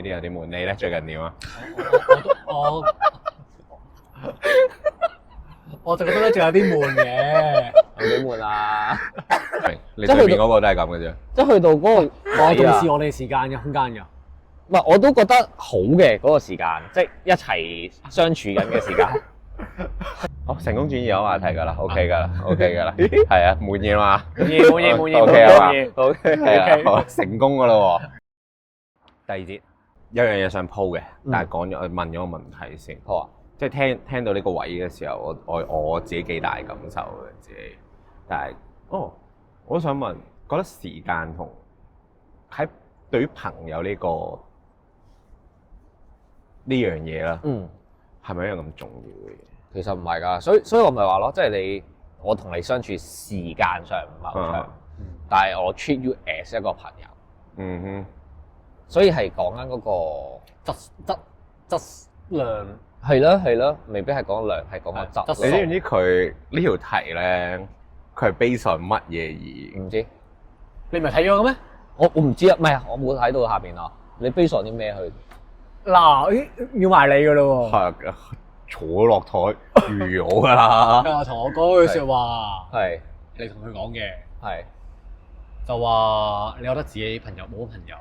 啲有啲悶。你咧最近點啊？我就覺得咧，仲有啲悶嘅。有幾悶啊！你對面嗰個都係咁嘅啫。即係去到嗰個我重視我哋時間嘅空間㗎。唔係，我都覺得好嘅嗰個時間，即係一齊相處緊嘅時間。好，成功轉移咗話題㗎啦，OK 㗎啦，OK 㗎啦，係啊，滿意嘛？滿意，OK 啊嘛，OK 係啊，好成功㗎咯喎。第二節有樣嘢想鋪嘅，但係講咗問咗個問題先。好啊，即係聽到呢個位嘅時候，我自己幾大感受嘅自己，但係我都想問，覺得時間同喺對於朋友呢樣嘢啦，係咪一樣咁重要嘅嘢？其實唔係㗎，所以我咪話咯，即係我同你相處時間上唔係好長，但係我 treat you as 一個朋友。嗯哼，所以係講緊嗰個質量係咯，未必係講量，係講個質。你知唔知佢呢條題咧？佢係 base on 乜嘢唔知你唔係睇咗嘅咩？我唔知啊，唔係啊，我冇睇到下邊啊。你 base on 啲咩去？嗱，要埋你㗎咯喎。係坐落台預我㗎啦。佢話同我講句説話，係你同佢講嘅，係就話你覺得自己朋友冇朋友，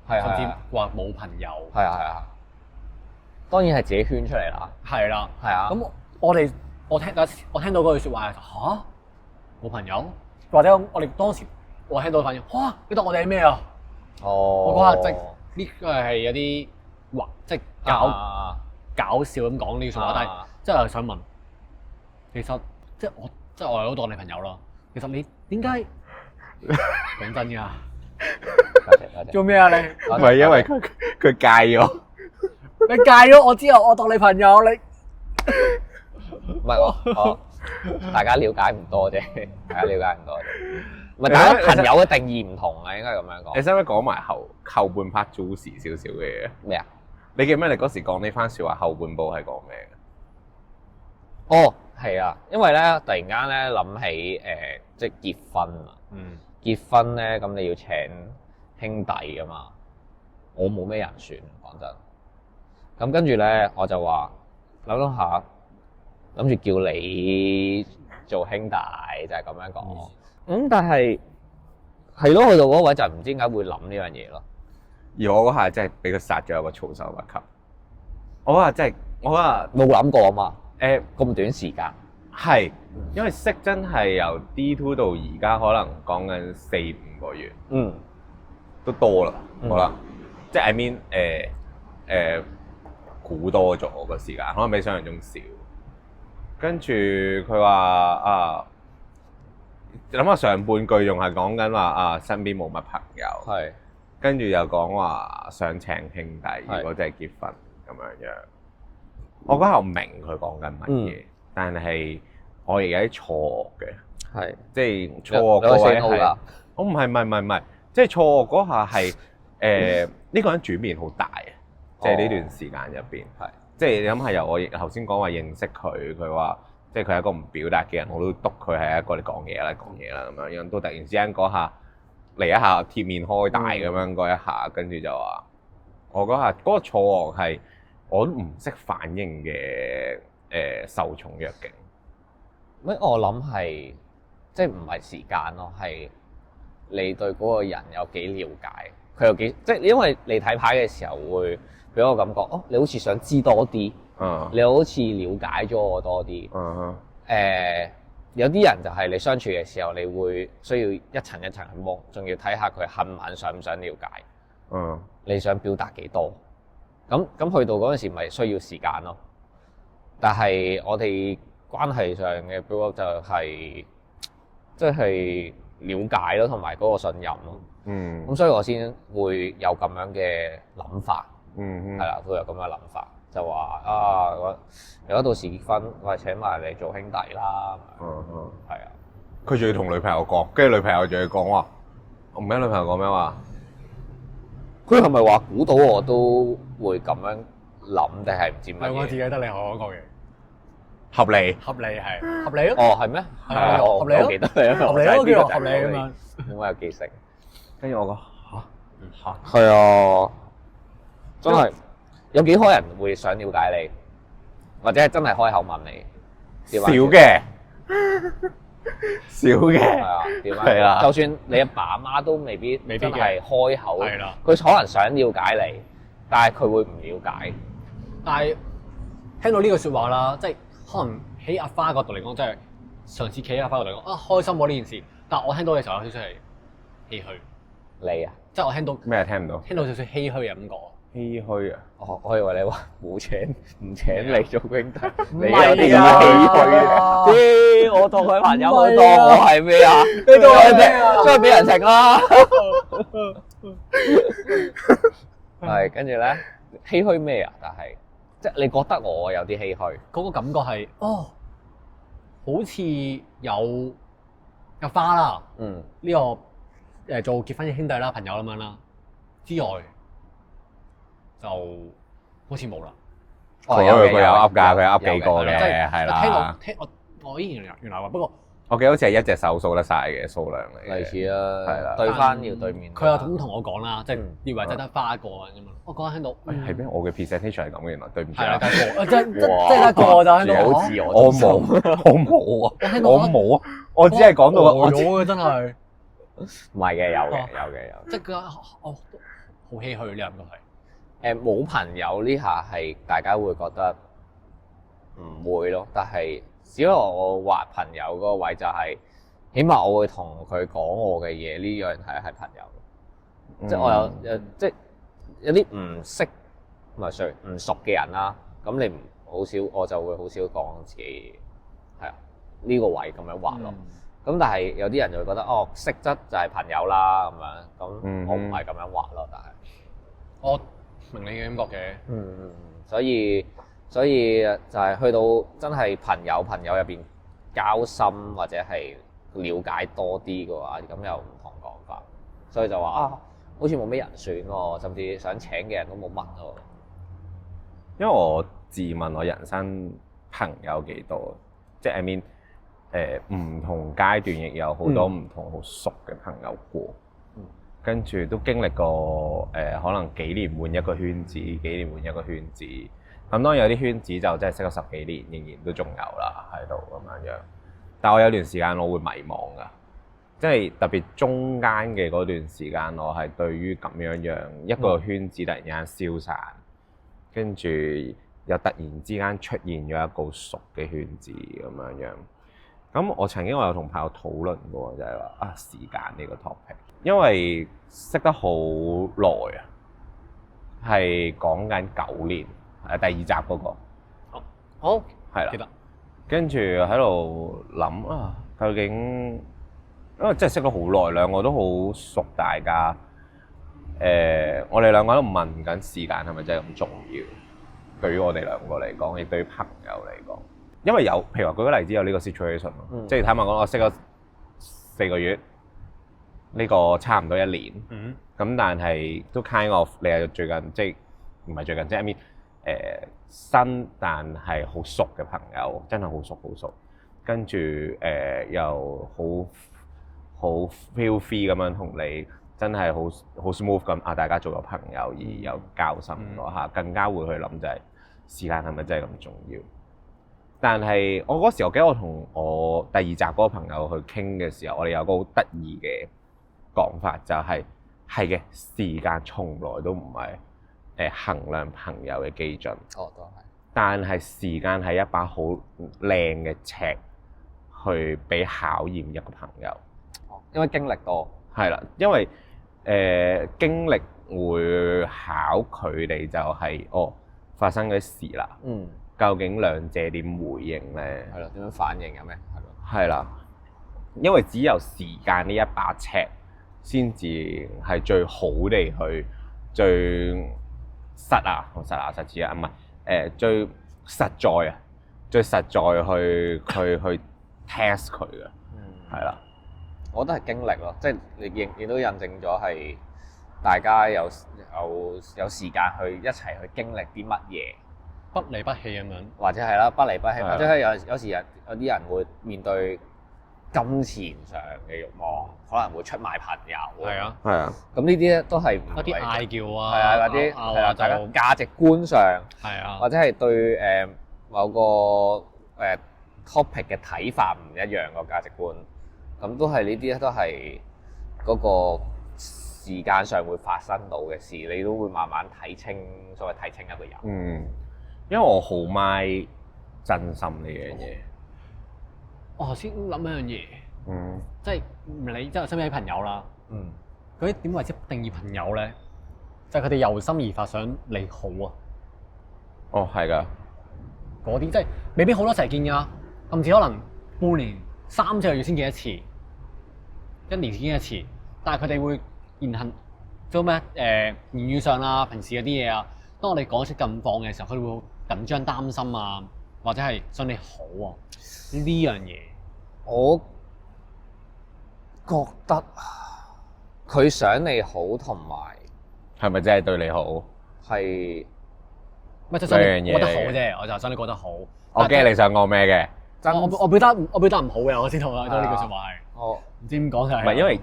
係甚至話冇朋友。係啊，當然係自己圈出嚟啦。係啦，係啊。咁我聽到嗰句説話係嚇冇朋友，或者我哋當時我聽到反應哇，你當我哋係咩啊？我嗰下即係呢個係有啲即係搞笑咁講呢句説話，但係即係想問，其實即係我係都當你朋友啦。其實你點解講真㗎？多謝。做咩啊你？唔係因為佢戒咗。你戒咗我之後，我當你朋友，你唔係我大家了解唔多啫，大家了解唔多啫。唔係大家朋友嘅定義唔同啊，應該咁樣講。你使唔使講埋後半 part juicy 少少嘅嘢？咩啊？你記唔記得你嗰時講呢番説話後半部係講咩嘅？哦，係啊，因為咧突然間咧諗起即係結婚啊。結婚咧咁你要請兄弟噶嘛，我冇咩人選，講真。咁跟住咧我就話諗下，諗住叫你做兄弟，就係咁樣講。但係係咯，去到嗰位就唔知點解會諗呢樣嘢咯。而我嗰下真係俾佢殺咗一個措手不及。我嗰下真係，我嗰下冇諗過啊嘛。咁短時間係因為識真係由 D2 到而家，可能講緊4-5個月，都多啦，好啦，即係 I mean 估多咗個時間，可能比想象中少。跟住佢話啊，諗下上半句仲係講緊話啊，身邊冇乜朋友，係跟住又講話想請兄弟，如果真係結婚咁樣樣。我嗰下我明佢講緊乜嘢，但係我而家啲錯愕嘅，係即係錯愕嗰位係，我唔係，即係錯愕嗰下係呢個人轉變好大啊！即係呢段時間入邊，係即係你諗下由我頭先講話認識佢，佢話即係佢係一個唔表達嘅人，我都督佢係一個你講嘢啦咁樣，都突然之間嗰下嚟一下貼面開大咁樣嗰一下，跟住就話我嗰下嗰個錯愕係。我都唔識反應嘅受寵若驚。咩？我諗係即係唔係時間咯，係你對嗰個人有幾了解，佢有幾即係因為你睇牌嘅時候會俾我感覺，你好似想知多啲，你好似了解咗我多啲。有啲人就係你相處嘅時候，你會需要一層一層去摸，仲要睇下佢肯唔肯想唔想了解。你想表達幾多？咁去到嗰陣時，咪需要時間咯。但係我哋關係上嘅 build up 就係即係了解咯，同埋嗰個信任咯。咁所以我先會有咁樣嘅諗法。係啦，會有咁嘅諗法，就話如果到時結婚，我係請埋你做兄弟啦。係啊。佢仲要同女朋友講，跟住女朋友仲要講話，我唔記得女朋友講咩話。佢係咪話估到我都會咁樣諗，定係唔知乜嘢？我自己得你講嘅合理係合理咯。係咩？係合理咯。我記得你啊，合理咯，叫合理咁樣。點解有記性？跟住我講嚇係啊，真係有幾多人會想了解你，或者係真係開口問你？少嘅，少嘅，係啊，點啊？係啊，就算你阿爸阿媽都未必真係開口，係啦，佢可能想了解你，但係佢會唔了解。但係聽到呢句説話啦，即係可能喺阿花角度嚟講，即係上次企喺阿花角度嚟講啊，開心喎呢件事。但係我聽到嘅時候有少少係唏噓。你啊？即係我聽到咩聽唔到？聽到少少唏噓嘅感覺。唏噓啊！我以為你話唔請你做兄弟，你有啲咁唏噓啊！啲我當佢朋友好多，我係咩啊？你當我係咩啊？出去俾人食啦！係跟住咧，唏噓咩啊？但係即係你覺得我有啲唏噓，嗰個感覺係好似有花啦，呢個做結婚嘅兄弟啦、朋友咁樣啦之外。就好似冇啦。佢有噏㗎，佢噏幾個嘅，係啦。聽我依然原來話，不過我記得好似係一隻手數得晒嘅數量嚟嘅。類似啦，係啦。對翻要對面。佢又咁同我講啦，即係以為真得花一個咁樣。我嗰陣聽到係咩？我嘅 presentation 係咁嘅，原來對唔住。係啦，得一個，即係一個就喺度。好似我冇啊！我冇啊！我只係講到我咗嘅真係。唔係嘅，有嘅。即係佢好唏噓呢兩個係。冇朋友呢下係大家會覺得唔會咯，但係只要我話朋友嗰個位就係，起碼我會同佢講我嘅嘢，呢樣係朋友。即係我即係有啲唔識唔係sorry唔熟嘅人啦，咁你好少我就會好少講自己係啊呢個位咁樣話咯。咁但係有啲人就會覺得識質就係朋友啦咁樣，咁我唔係咁樣話咯，但係我明你嘅感覺嘅，所以就係去到真係朋友入邊交心或者係了解多啲嘅話，咁又唔同講法，所以就話好似冇咩人選喎，甚至想請嘅人都冇乜喎。因為我自問我人生朋友幾多，即係 I mean 唔同階段亦有好多唔同好熟嘅朋友過。跟住都經歷過可能幾年換一個圈子，幾年換一個圈子。咁當然有啲圈子就真係識咗10幾年，仍然都仲有啦喺度咁樣樣。但我有段時間我會迷茫㗎，即係特別中間嘅嗰段時間，我係對於咁樣一個圈子突然間消散，跟住又突然之間出現咗一個熟嘅圈子咁樣樣。咁我曾經有同朋友討論過，就係話時間呢個 topic。因為識得好耐啊，係講緊9年，第2集嗰個。好，係啦。記得。跟住喺度諗究竟，因為真係識咗好耐，兩個都好熟大家。我哋兩個都問緊時間係咪真係咁重要？對於我哋兩個嚟講，亦對於朋友嚟講，因為譬如話舉個例子有呢個 situation 咯，即係坦白講，我識咗4個月。呢個差唔多1年，咁但係都 kind of 你係最近即係唔係最近即係 I mean 新但係好熟嘅朋友，真係好熟，跟住又好 feel free 咁樣同你真係好 smooth 咁大家做咗朋友而有交心嗰下，更加會去諗就係時間係咪真係咁重要？但係我嗰時我記得我同我第2集嗰個朋友去傾嘅時候，我哋有個好得意嘅講法就係嘅，時間從來都唔係衡量朋友嘅基準。都係。但係時間係一把好靚嘅尺，去俾考驗一個朋友。因為經歷多。係啦，因為經歷會考佢哋就係發生嘅事啦。究竟兩者點回應咧？係咯，點樣反應嘅咩？係咯。係啦，因為只有時間呢一把尺，先至係最好地去最實質啊，唔係最實在啊，最實在去 test 佢嘅，係啦。我覺得係經歷咯，即係你亦都印證咗係大家有時間去一齊去經歷啲乜嘢，不離不棄咁樣，或者係啦，不離不棄，或者係有時有啲人會面對金錢上嘅慾望，可能會出賣朋友。係啊，係啊。咁呢啲咧都係一啲嗌交啊，係啊，嗰啲係啊，大家價值觀上係啊，或者係對某個topic 嘅睇法唔一樣個價值觀，咁都係呢啲咧都係嗰個時間上會發生到嘅事，你都會慢慢睇清，所謂睇清一個人。嗯，因為我好賣真心呢樣嘢。我頭先諗一樣嘢，嗯，即係唔理即係身邊啲朋友啦，嗰啲點為之定義朋友咧？就係佢哋由心而發想你好啊！哦，係㗎。嗰啲即係未必好多成日見㗎，甚至可能半年3-4個月先見一次，一年先見一次。但係佢哋會言行做咩？言語上啦，平時嗰啲嘢啊，當我哋講出近況嘅時候，佢哋會好緊張、擔心啊，或者係想你好啊。呢樣嘢，我覺得佢想你好同埋係咪真係對你好？係咪就想你過得好啫，我就想你過得好。我驚你想講咩嘅？我表達唔好嘅，我知道啦。都呢句説話係，我唔知點講就係。唔係因為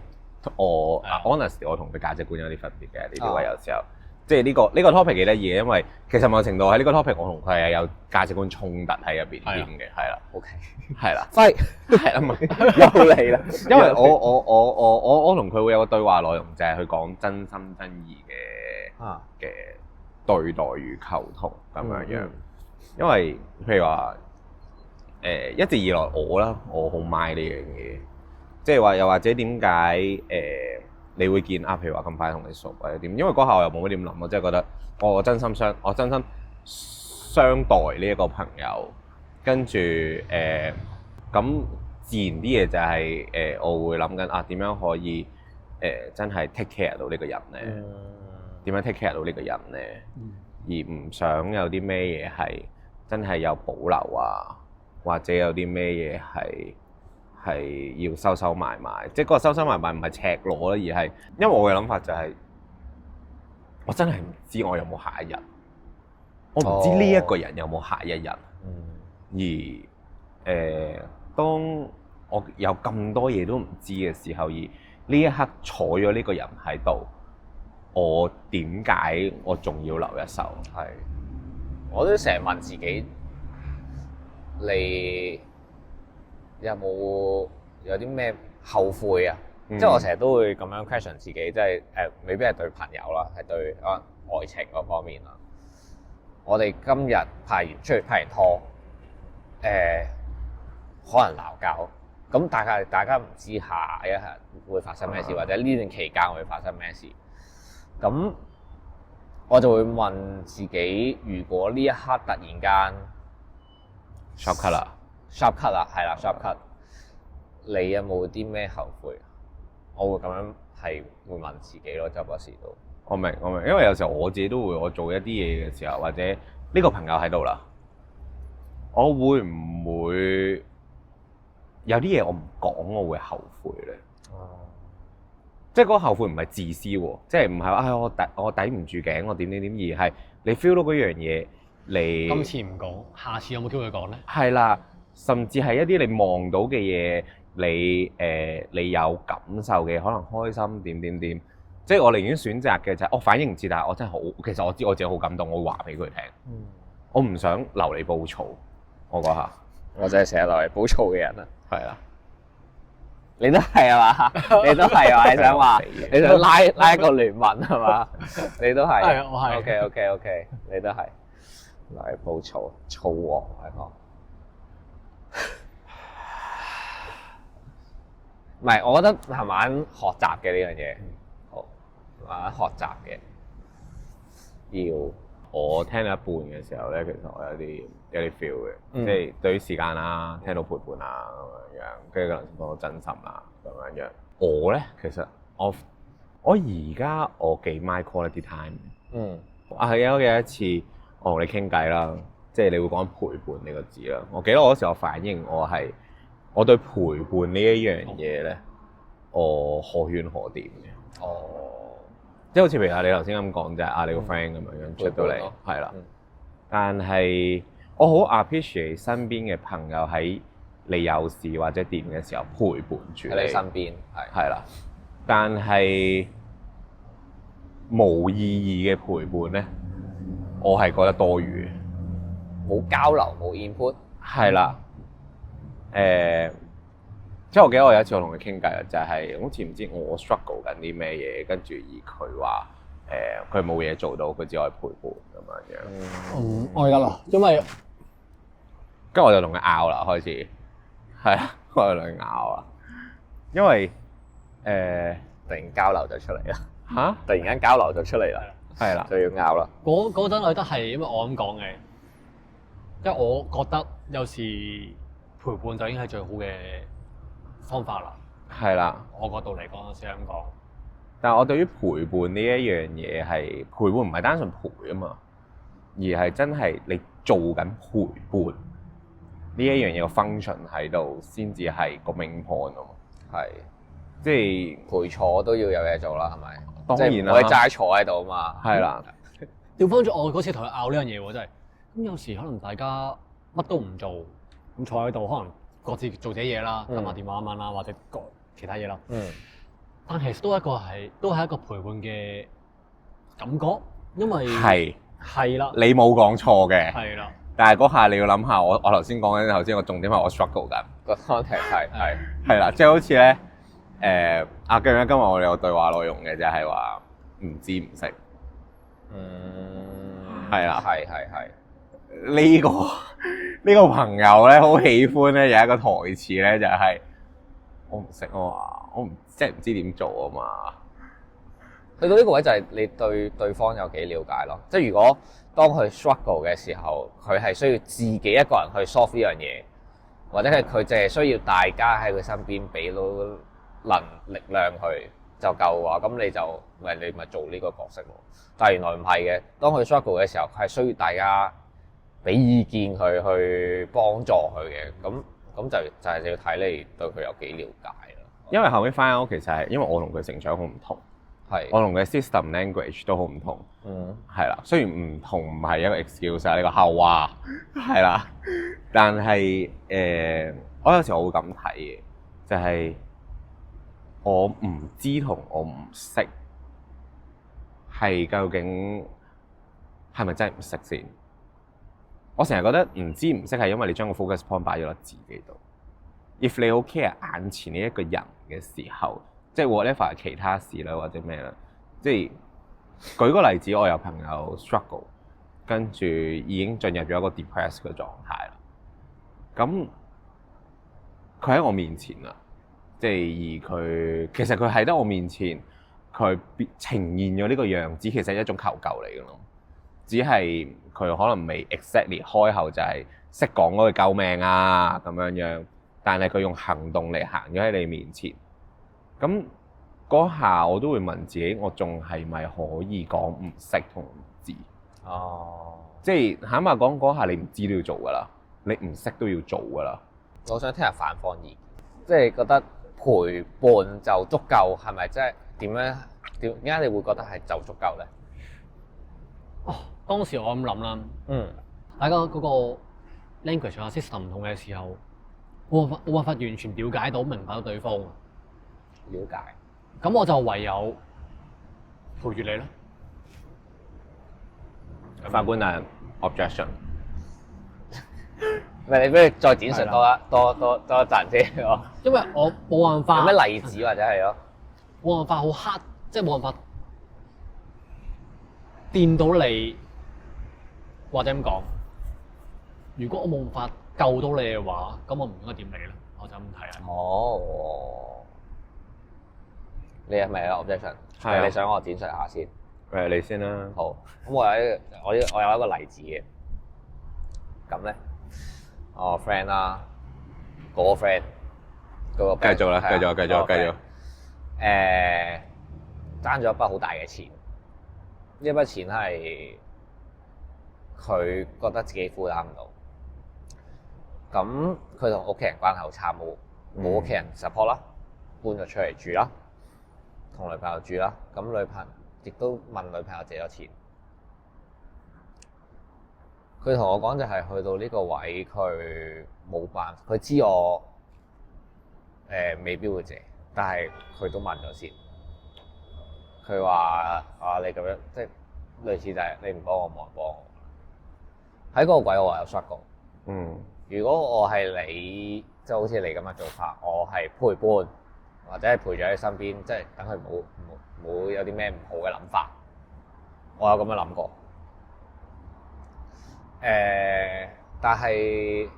我 honest，我同佢價值觀有啲分別嘅呢啲位，有時候即係呢個 topic 幾得意嘅，因為其實某程度喺呢個 topic 我同佢係有價值觀衝突喺入邊添嘅，係啦，OK，係啦，係係啦，唔係又嚟啦，因為我同佢會有個對話內容，就係去講真心真意嘅對待與溝通咁樣樣，因為譬如話一直以來我好 mind 呢樣嘢，即係話又或者點解你會見譬如話咁快同你熟或者點，因為嗰下我又冇乜點諗，我真係覺得我真心相待呢一個朋友，跟住咁自然啲嘢就係我會諗緊點樣可以真係 take care 到呢個人咧？點樣 take care 到呢個人咧？而唔想有啲咩嘢係真係有保留啊，或者有啲咩嘢係要收埋埋，即係嗰個收埋埋唔係赤裸啦，而係因為我嘅諗法就係我真係唔知我有冇下一日，我唔知呢一個人有冇下一日，而當我有咁多嘢都唔知嘅時候，而呢一刻坐咗呢個人喺度，我點解我仲要留一手？係，我都成日問自己，你有啲咩後悔啊？即係我成日都會咁樣 question 自己，即係未必係對朋友啦，係對愛情嗰方面啦。我哋今日拍完拖，可能鬧交，咁大家唔知下一日會發生咩事，或者呢段期間會發生咩事。咁我就會問自己，如果呢一刻突然間 sharp cut 啦，係啦 sharp cut，你有冇啲咩後悔？我會咁樣係會問自己咯，周不時都。我明，因為有時候我自己都會，我做一啲嘢嘅時候，或者呢個朋友喺度啦，我會唔會有啲嘢我唔講，我會後悔咧？即係嗰個後悔唔係自私喎，即係唔係話我抵唔住頸，我點，而係你 feel 到嗰樣嘢，你今次唔講，下次有冇機會講咧？係啦，甚至係一啲你望到嘅嘢，你有感受嘅，可能開心點，即係我寧願選擇嘅就係我反應唔切，但係我真係好，其實我知我自己好感動，我會話俾佢聽。我唔想留你暴躁，我嗰下，我真係成日留你暴躁嘅人啊，係啦。你都係啊嘛？你都係啊？你想話？你想拉一個聯盟係嘛？你都係。係，我係。OK，你都係。嚟暴躁，躁王係講。唔係，我覺得慢慢學習嘅呢樣嘢，好慢慢學習嘅。要我聽到一半嘅時候咧，其實我有啲 feel 嘅，即係對於時間啦，聽到陪伴啊咁樣，跟住可能講到真心啦咁樣。我咧其實我而家我幾 my quality time。係啊，我記得一次我同你傾偈啦，即係你會講陪伴呢個字啦。我記得我嗰時候反應我對陪伴呢一樣嘢咧，我可圈可點嘅。即係好似譬如你頭先咁講就係你個 friend 咁樣出到嚟，係啦。但係我好 appreciate 身邊嘅朋友喺你有事或者掂嘅時候陪伴住喺你身邊，係啦。但係冇意義嘅陪伴咧，我係覺得多餘嘅，冇交流冇 input。係啦，即係我記得我有一次我同佢傾偈啊，就係好似唔知我 struggle 緊啲咩嘢，跟住而佢話佢冇嘢做到，佢只可以陪伴咁樣樣。我記得啦，因為跟住我就同佢拗啦，開始係啊，我就同佢拗啦，因為突然交流就出嚟啦嚇，突然間交流就出嚟啦，係啦，就要拗啦。嗰陣我覺得係因為我咁講嘅，因為我覺得有時陪伴就已經係最好嘅方法啦。係啦，我角度嚟講先咁講。但係我對於陪伴呢一樣嘢係陪伴唔係單純陪啊嘛，而係真係你做緊陪伴呢一樣嘢個 function 喺度先至係個 main point 啊嘛。係，即係陪坐都要有嘢做啦，係咪？當然啦，即係唔可以齋坐喺度啊嘛。係啦，調翻轉我嗰次同佢拗呢樣嘢喎，真係咁有時可能大家乜都唔做，咁坐喺度可能各自做自己嘢啦，撳下電話咁樣啦，或者各其他嘢啦。但其實都係一個陪伴嘅感覺，因為係啦，你冇講錯嘅，係啦。但係嗰下你要諗下，我頭先講緊頭先個重點係我 struggle 緊個 context 係啦，即係好似咧記唔記得今日我哋有對話內容嘅就係話唔知唔識，係啦，係呢個朋友咧好喜歡咧有一個台詞咧就係我唔識啊嘛，我即係唔知點做啊嘛。去到呢個位就係你對對方有幾了解咯。即係如果當佢 struggle 嘅時候，佢係需要自己一個人去 solve 呢樣嘢，或者係佢淨係需要大家喺佢身邊俾到力量佢就夠嘅話，咁你咪做呢個角色咯。但係原來唔係嘅，當佢 struggle 嘅時候，佢係需要大家俾意見佢去幫助佢嘅。咁就係你要睇你對佢有幾了解啦。因為後尾翻屋其實係因為我同佢成長好唔同。我同佢 system language 都好唔同，係啦。雖然唔同唔係一個 excuse 啊，呢個後話係啦。但係我有時我會咁睇嘅，就係我唔知同我唔識係究竟係咪真係唔識先？我成日覺得唔知唔識係因為你將個 focus point 擺咗落自己度。If 你好 care 眼前呢一個人嘅時候，即係 whatever 其他事啦，或者咩啦，即係舉個例子，我有朋友 struggle， 跟住已經進入咗一個 depressed 嘅狀態啦。咁佢喺我面前啦，即係而佢其實佢喺得我面前，佢呈現咗呢個樣子，其實係一種求救嚟嘅咯。只係佢可能未 exactly 開口就係識講嗰句救命啊咁樣樣，但係佢用行動嚟行咗喺你面前。咁嗰下我都會問自己，我仲係咪可以講唔識同唔知？即係坦白講，嗰下你唔知都要做噶啦，你唔識都要做噶啦。我想聽下反方意見，即係覺得陪伴就足夠，係咪即係點解你會覺得係就足夠咧？當時我咁諗啦，大家嗰個 language 啊 system 唔同嘅時候，冇辦法完全了解到、明白到對方。了解，咁我就唯有陪住你咯。法官大人 objection， 唔係你不如再展述多一陣先。因為我冇辦法。有咩例子或者係咯？冇辦法好黑，即係冇辦法掂到你，或者咁講。如果我冇辦法救到你嘅話，咁我唔應該掂你啦。我就咁睇啊。你係咪有 objection？係你想我展述下先？你先啦。好，咁我有一個例子嘅。咁咧，我 friend 啦，嗰個 friend，繼續啦，繼續。爭咗一筆好大嘅錢，呢筆錢係佢覺得自己負擔唔到。咁佢同屋企人關係好差，冇屋企人 support 啦，搬咗出嚟住啦。同女朋友住啦，咁女朋友亦都問女朋友借咗錢。佢同我講就係去到呢個位，佢冇辦法，佢知我未必會借，但係佢都問咗先。佢話你咁樣即係類似就係你唔幫我，冇人幫我。喺嗰個位我有 struggle。如果我係你，即係好似你咁嘅做法，我係陪伴或者係陪咗喺身邊，即係等佢冇有啲咩唔好嘅諗法。我有咁樣諗過。但係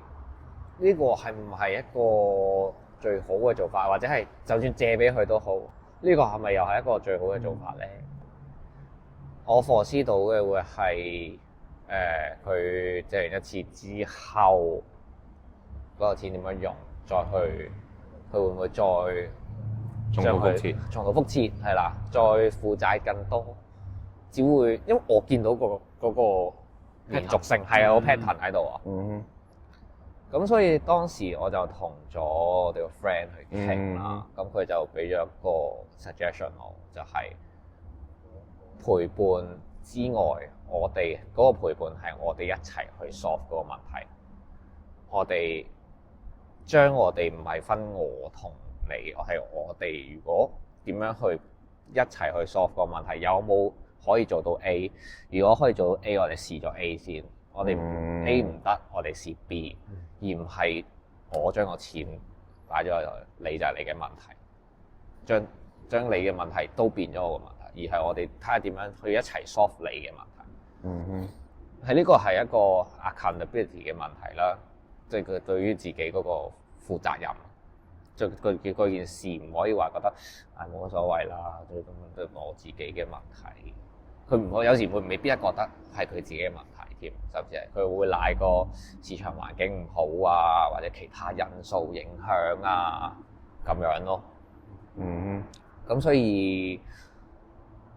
呢個係唔係一個最好嘅做法，或者係就算借俾佢都好，呢個係咪又係一個最好嘅做法咧？我 foresee 到嘅會係佢借完一次之後，嗰個錢點樣用，再去佢會唔會再重蹈覆轍？重蹈覆轍係啦，再負債更多，只會因為我見到嗰個連續性係有個 pattern 喺度啊。咁所以當時我就同咗我哋個 friend 去傾啦，咁佢就俾咗一個 suggestion 我，就係陪伴之外，我哋嗰個陪伴係我哋一齊去 solve 嗰個問題。我哋將我哋唔係分我同你，係我哋如果點樣去一齊去 solve 個問題，有冇可以做到 A？ 如果可以做到 A， 我哋試咗 A 先。我哋 A 唔得，我哋試 B，而唔係我將個錢擺咗喺度，你就係你嘅問題，將你嘅問題都變咗我嘅問題，而係我哋睇下點樣去一齊 solve 你嘅問題。係呢個係一個 accountability 嘅問題啦，即係佢對於自己嗰個負責任，即係嗰件事唔可以話覺得冇乜所謂啦，咁都我自己嘅問題。佢唔會有時未必覺得係佢自己嘅問題添，甚至係佢會賴個市場環境唔好啊，或者其他因素影響啊咁樣咯。咁所以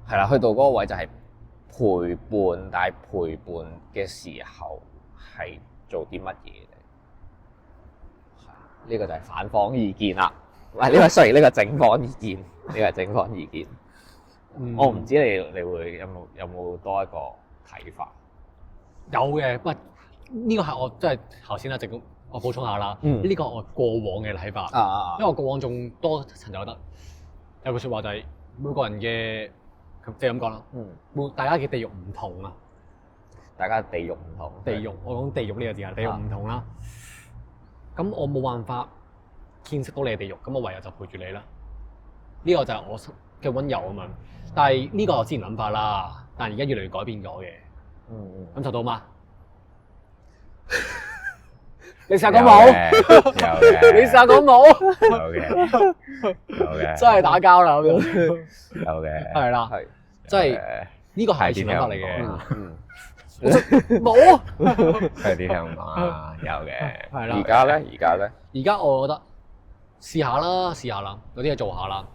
係啦，去到嗰個位就係陪伴，但係陪伴嘅時候係做啲乜嘢咧？呢個就係反方意見啦。喂，呢個雖然呢個正方意見，呢個係正方意見。我唔知你會有冇多一個睇法？有嘅，不過呢個係我即係頭先一直我補充下啦。呢個我過往嘅睇法，因為我過往仲多層就覺得有句説話就係每個人嘅即係咁講啦。大家嘅地獄唔同啊，大家地獄唔同。地獄，我講地獄呢個字啊，地獄唔同啦。咁我冇辦法見識到你嘅地獄，咁我唯有就陪住你啦。呢個就係我嘅溫柔啊嘛。但係呢個我之前諗法啦，但係而家越嚟越改變咗嘅。感受到嗎？你試下講冇？有嘅。你試下講冇？有嘅。真係打交啦咁樣。有嘅。係啦，係，即係呢個係前諗法嚟嘅。冇。係啲聽嘛？有嘅。係啦。而家咧？而家我覺得試下啦，有啲嘢做下啦。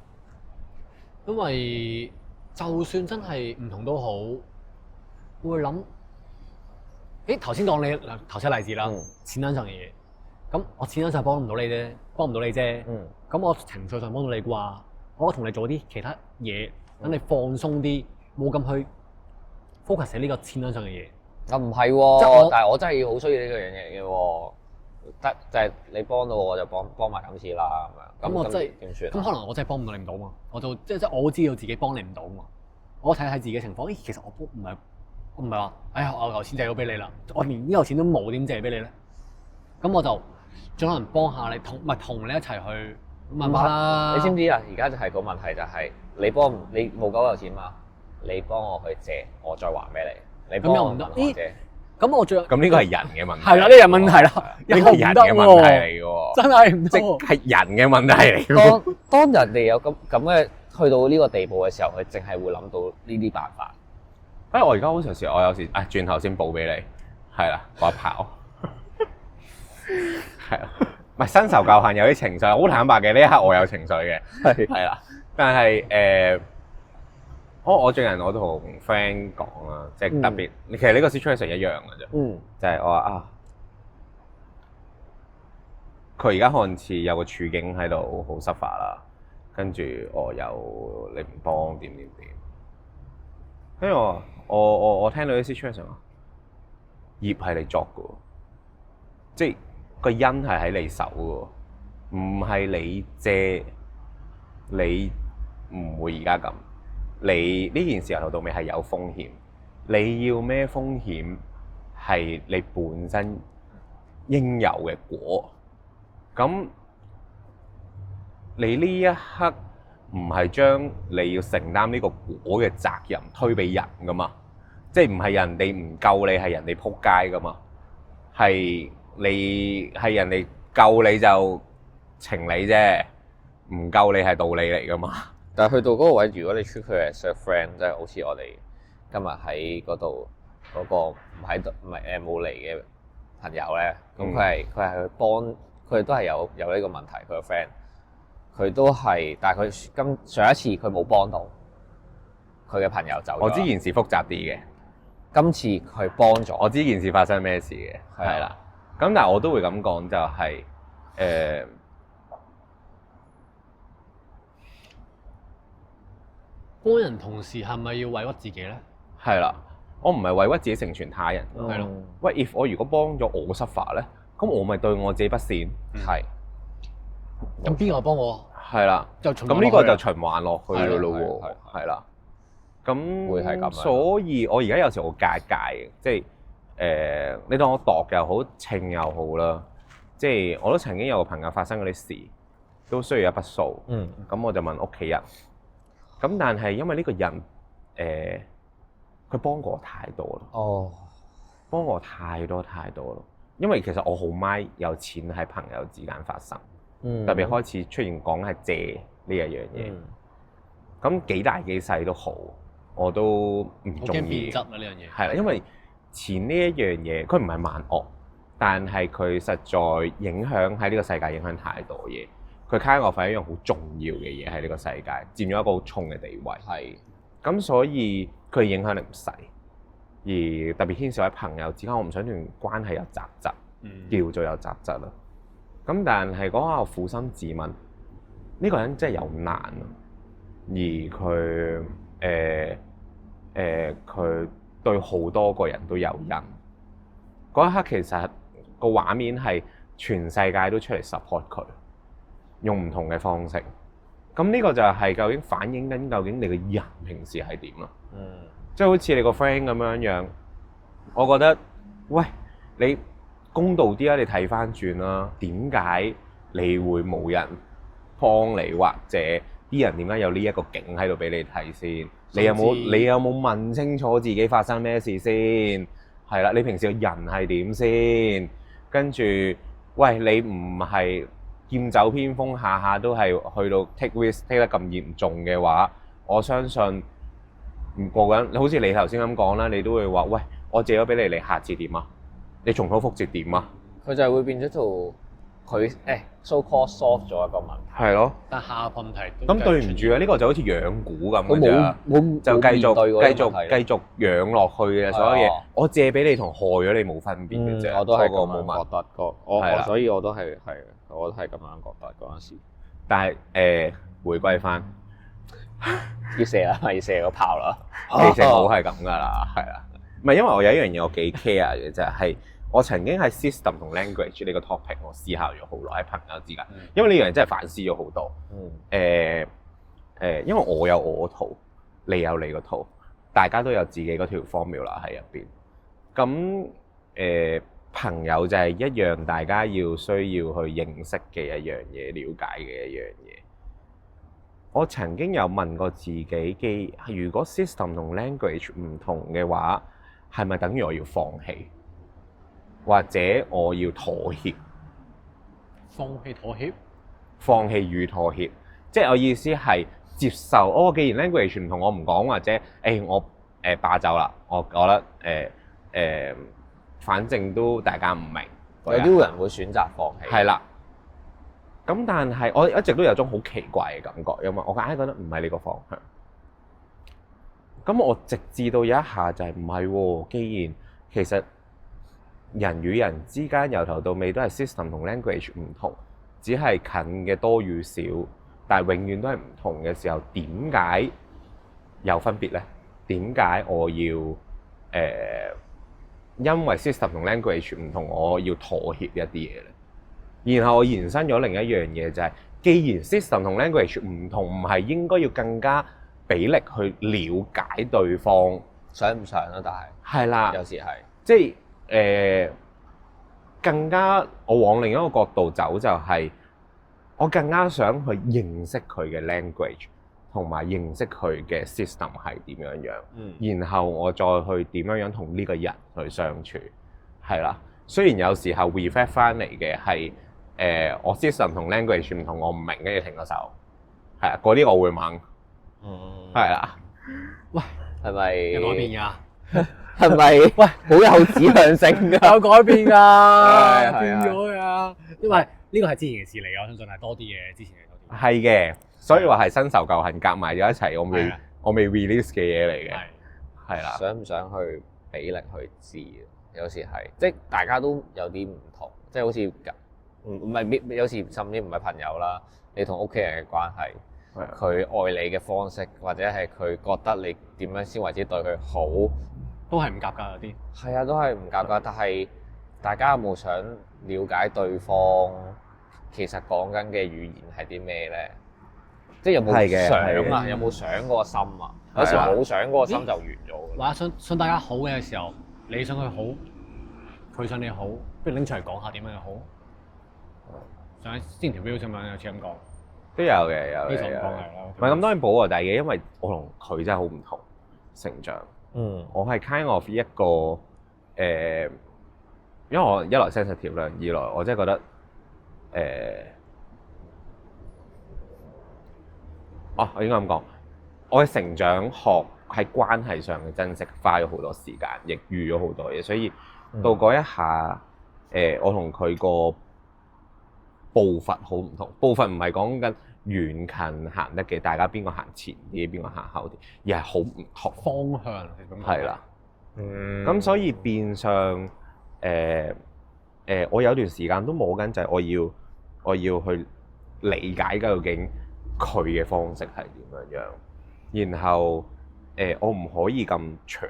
因為就算真係唔同都好，會諗，頭先講你頭先例子啦，錢銀上嘅嘢，咁我錢銀上幫唔到你啫，咁我情緒上幫到你啩，我同你做啲其他嘢，等你放鬆啲，冇咁去 focus 喺呢個錢銀上嘅嘢。唔係喎，但係我真係好需要呢個樣嘢嘅喎。得就係你幫到我就幫埋今次啦咁樣。咁我真係點算？咁可能我真係幫唔到你唔到嘛，我就即我都知道自己幫你唔到嘛。我睇睇自己情況，其實我唔係話，我嚿錢借咗俾你啦，我連呢嚿錢都冇點借俾你咧。咁我就盡可能幫下你，同你一齊去問下啦。你知唔知啊？而家就係個問題就係你冇夠嚿錢嘛，你幫我去借，我再還俾你。你幫我問我借。咁我最咁呢個係人嘅問題。係啦，呢個問題啦，呢個人嘅問題嚟嘅喎，真係唔得。即係人嘅問題嚟嘅。當人哋有咁嘅去到呢個地步嘅時候，佢淨係會諗到呢啲辦法。我而家好常時，我有時轉頭先補俾你，係啦，我跑，係啊，唔係新仇舊恨有啲情緒，好坦白嘅呢一刻我有情緒嘅，係啦，但係我最近我同 friend 講啦，即係特別，其實呢個 situation 一樣嘅啫，就係我話佢而家看似有個處境喺度好 suffer 啦，跟住我又你唔幫點，跟住我聽到啲 situation 話，業係你作嘅，即係個因係喺你手嘅，唔係你借，你唔會而家咁。你呢件事由頭到尾係有風險，你要咩風險係你本身應有嘅果。咁你呢一刻唔係將你要承擔呢個果嘅責任推俾人噶嘛？即係唔係人哋唔救你，係人哋仆街噶嘛？係人哋救你就情理啫，唔救你係道理嚟噶嘛？但係去到嗰個位，如果你 treat 佢係 as a friend，即係好似我哋今日喺嗰度嗰個唔喺度，唔係冇嚟嘅朋友咧，咁佢係去幫，佢哋都係有呢個問題，佢個 friend，佢都係，但係佢上一次佢冇幫到佢嘅朋友走咗。我知件事複雜啲嘅，今次佢幫咗。我知件事發生咩事嘅，係啦。咁但係我都會咁講，就係幫人同時係咪要委屈自己咧？係啦，我唔係委屈自己成全他人。係咯。喂，if 我如果幫咗我 suffer 咧，咁我咪對我自己不善。係。咁邊個幫我？係啦。咁呢個就循環落去嘅咯喎。係啦。咁會係咁。所以我而家有時我戒嘅，即係你當我度又好，稱又好啦。即係我都曾經有個朋友發生嗰啲事，都需要一筆數。咁我就問屋企人。咁但係因為呢個人佢幫過我太多啦。哦，幫我太多咯。因為其實我好咪有錢喺朋友之間發生，特別開始出現講係借呢一樣嘢。咁幾大幾細都好，我都唔中意。變質啦呢樣嘢。係啦，因為錢呢一樣嘢，佢唔係萬惡，但係佢實在影響喺呢個世界影響太多嘢。佢 kind of 係一樣好重要嘅嘢喺呢個世界，佔咗一個好重嘅地位。係。咁所以佢影響力唔細，而特別牽涉喺朋友之間，我唔想段關係有雜質，叫做有雜質啦。咁但係嗰下我苦心自問，呢個人真係有難啊，而佢對好多個人都有恩。嗰一刻其實個畫面係全世界都出嚟 support 佢。用唔同嘅方式，咁呢個就係究竟反映緊究竟你個人平時係點咯？即係好似你個 friend 咁樣，我覺得，喂，你公道啲啊！你睇翻轉啦，點解你會冇人幫你，或者啲人點解有呢一個景喺度俾你睇先？你有冇問清楚自己發生咩事先？係啦，你平時個人係點先？跟住，喂，你唔係劍走偏鋒，下下都係去到 take risk take 得咁嚴重嘅話，我相信個個人，好似你頭先咁講啦，你都會話：喂，我借咗俾你，你下次點啊？你重蹈覆轍點啊？佢就係會變咗做佢so called solve 咗一個問題。係咯。但下個問題咁對唔住啊！呢個就好似養股咁嘅啫，就繼續養落去嘅所有嘢。我借俾你同害咗你冇分別嘅啫。我都係咁樣覺得個，所以我都係我都係咁樣覺得嗰陣時。但係回歸翻，要射啦，要射個炮啦。其實我係咁噶啦，係啦。唔係因為我有一樣嘢我幾 care 嘅就係我曾經喺 system 同 language 呢個 topic 我思考咗好耐喺朋友之間，因為呢樣嘢真係反思咗好多。因為我有我個圖，你有你個圖，大家都有自己嗰條 formula 喺入邊。咁朋友就係一樣大家需要去認識嘅一樣嘢，了解嘅一樣嘢。我曾經有問過自己，如果 system 同 language 唔同嘅話，係咪等於我要放棄，或者我要妥協？放棄與妥協，即係我意思係接受。既然 language 唔同，我唔講，或者我霸走啦。我覺得反正都大家唔明，有啲人會選擇放棄。係啦。咁但係我一直都有種好奇怪嘅感覺，因為我硬係覺得唔係呢個方向。咁我直至到有一下就係唔係喎，既然其實人與人之間由頭到尾都係 system 同 language 唔同，只係近嘅多與少，但係永遠都係唔同嘅時候，點解有分別咧？點解我要因為 system 同 language 唔同，我要妥協一啲嘢咧？然後我延伸咗另一樣嘢就係，既然 system 同 language 唔同，唔係應該要更加俾力去了解對方想唔想啊？但係係啦，有時係即係更加我往另一個角度走就係，我更加想去認識佢嘅 language，同埋認識佢嘅 system 係點樣樣，然後我再去點樣樣同呢個人去相處，係啦。雖然有時候 reflect 翻嚟嘅係我 system 同 language 唔同，我唔明跟住停咗手，係啊，嗰啲我會掹，係啦。喂，係咪有改變㗎？係咪？喂，好有指向性㗎，有改變㗎，係變咗㗎。因為呢個係之前嘅事嚟嘅，我相信係多啲嘅，之前係多啲。係嘅，所以話係新仇舊恨夾埋咗一齊，我未 release 嘅嘢嚟嘅，係啦。想唔想去俾力去知？有時係即係大家都有啲唔同，即係好似唔係有時甚至唔係朋友啦，你同屋企人嘅關係，佢愛你嘅方式，或者係佢覺得你點樣先為之對佢好，都係唔夾㗎有啲。係啊，都係唔夾㗎。但係大家有冇想了解對方其實講緊嘅語言係啲咩咧？即係有冇想啊？有冇想嗰個心啊？有時冇想嗰個心就完咗。或者想大家好嘅時候，你想佢好，佢想你好，不如拎出嚟講下點樣好。上之前條 video 新聞有似咁講，都有嘅，有嘅。呢種講係啦。唔係咁當然保和大嘅，因為我同佢真係好唔同成長。我係 kind of 一個因為我一來 sensitive 啦，二來我真係覺得我應該咁講，我嘅成長學喺關係上嘅珍惜，花咗好多時間，亦遇咗好多嘢，所以到嗰一下，我同佢個步伐好唔同。步伐唔係講緊遠近行得嘅，大家邊個行前啲，邊個行後啲，而係好唔同方向咁。係啦，咁所以變相我有段時間都摸緊，就係我要去理解究竟佢嘅方式係點樣樣，然後我唔可以咁扯，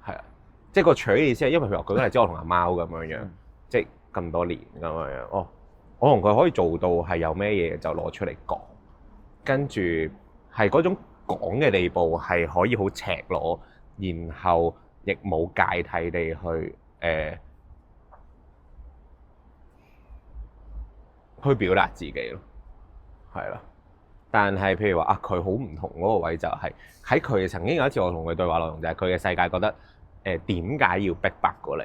係啊，即係個扯嘅意思係因為譬如話舉個例子，我同阿貓咁樣樣，即係咁多年咁樣樣，我同佢可以做到係有咩嘢就攞出嚟講，跟住係嗰種講嘅地步係可以好赤裸，然後亦冇芥蒂地去表達自己咯，係啦。但係譬如話佢好唔同嗰個位就係喺佢曾經有一次我同佢對話內容就係佢嘅世界覺得點解要逼白過嚟？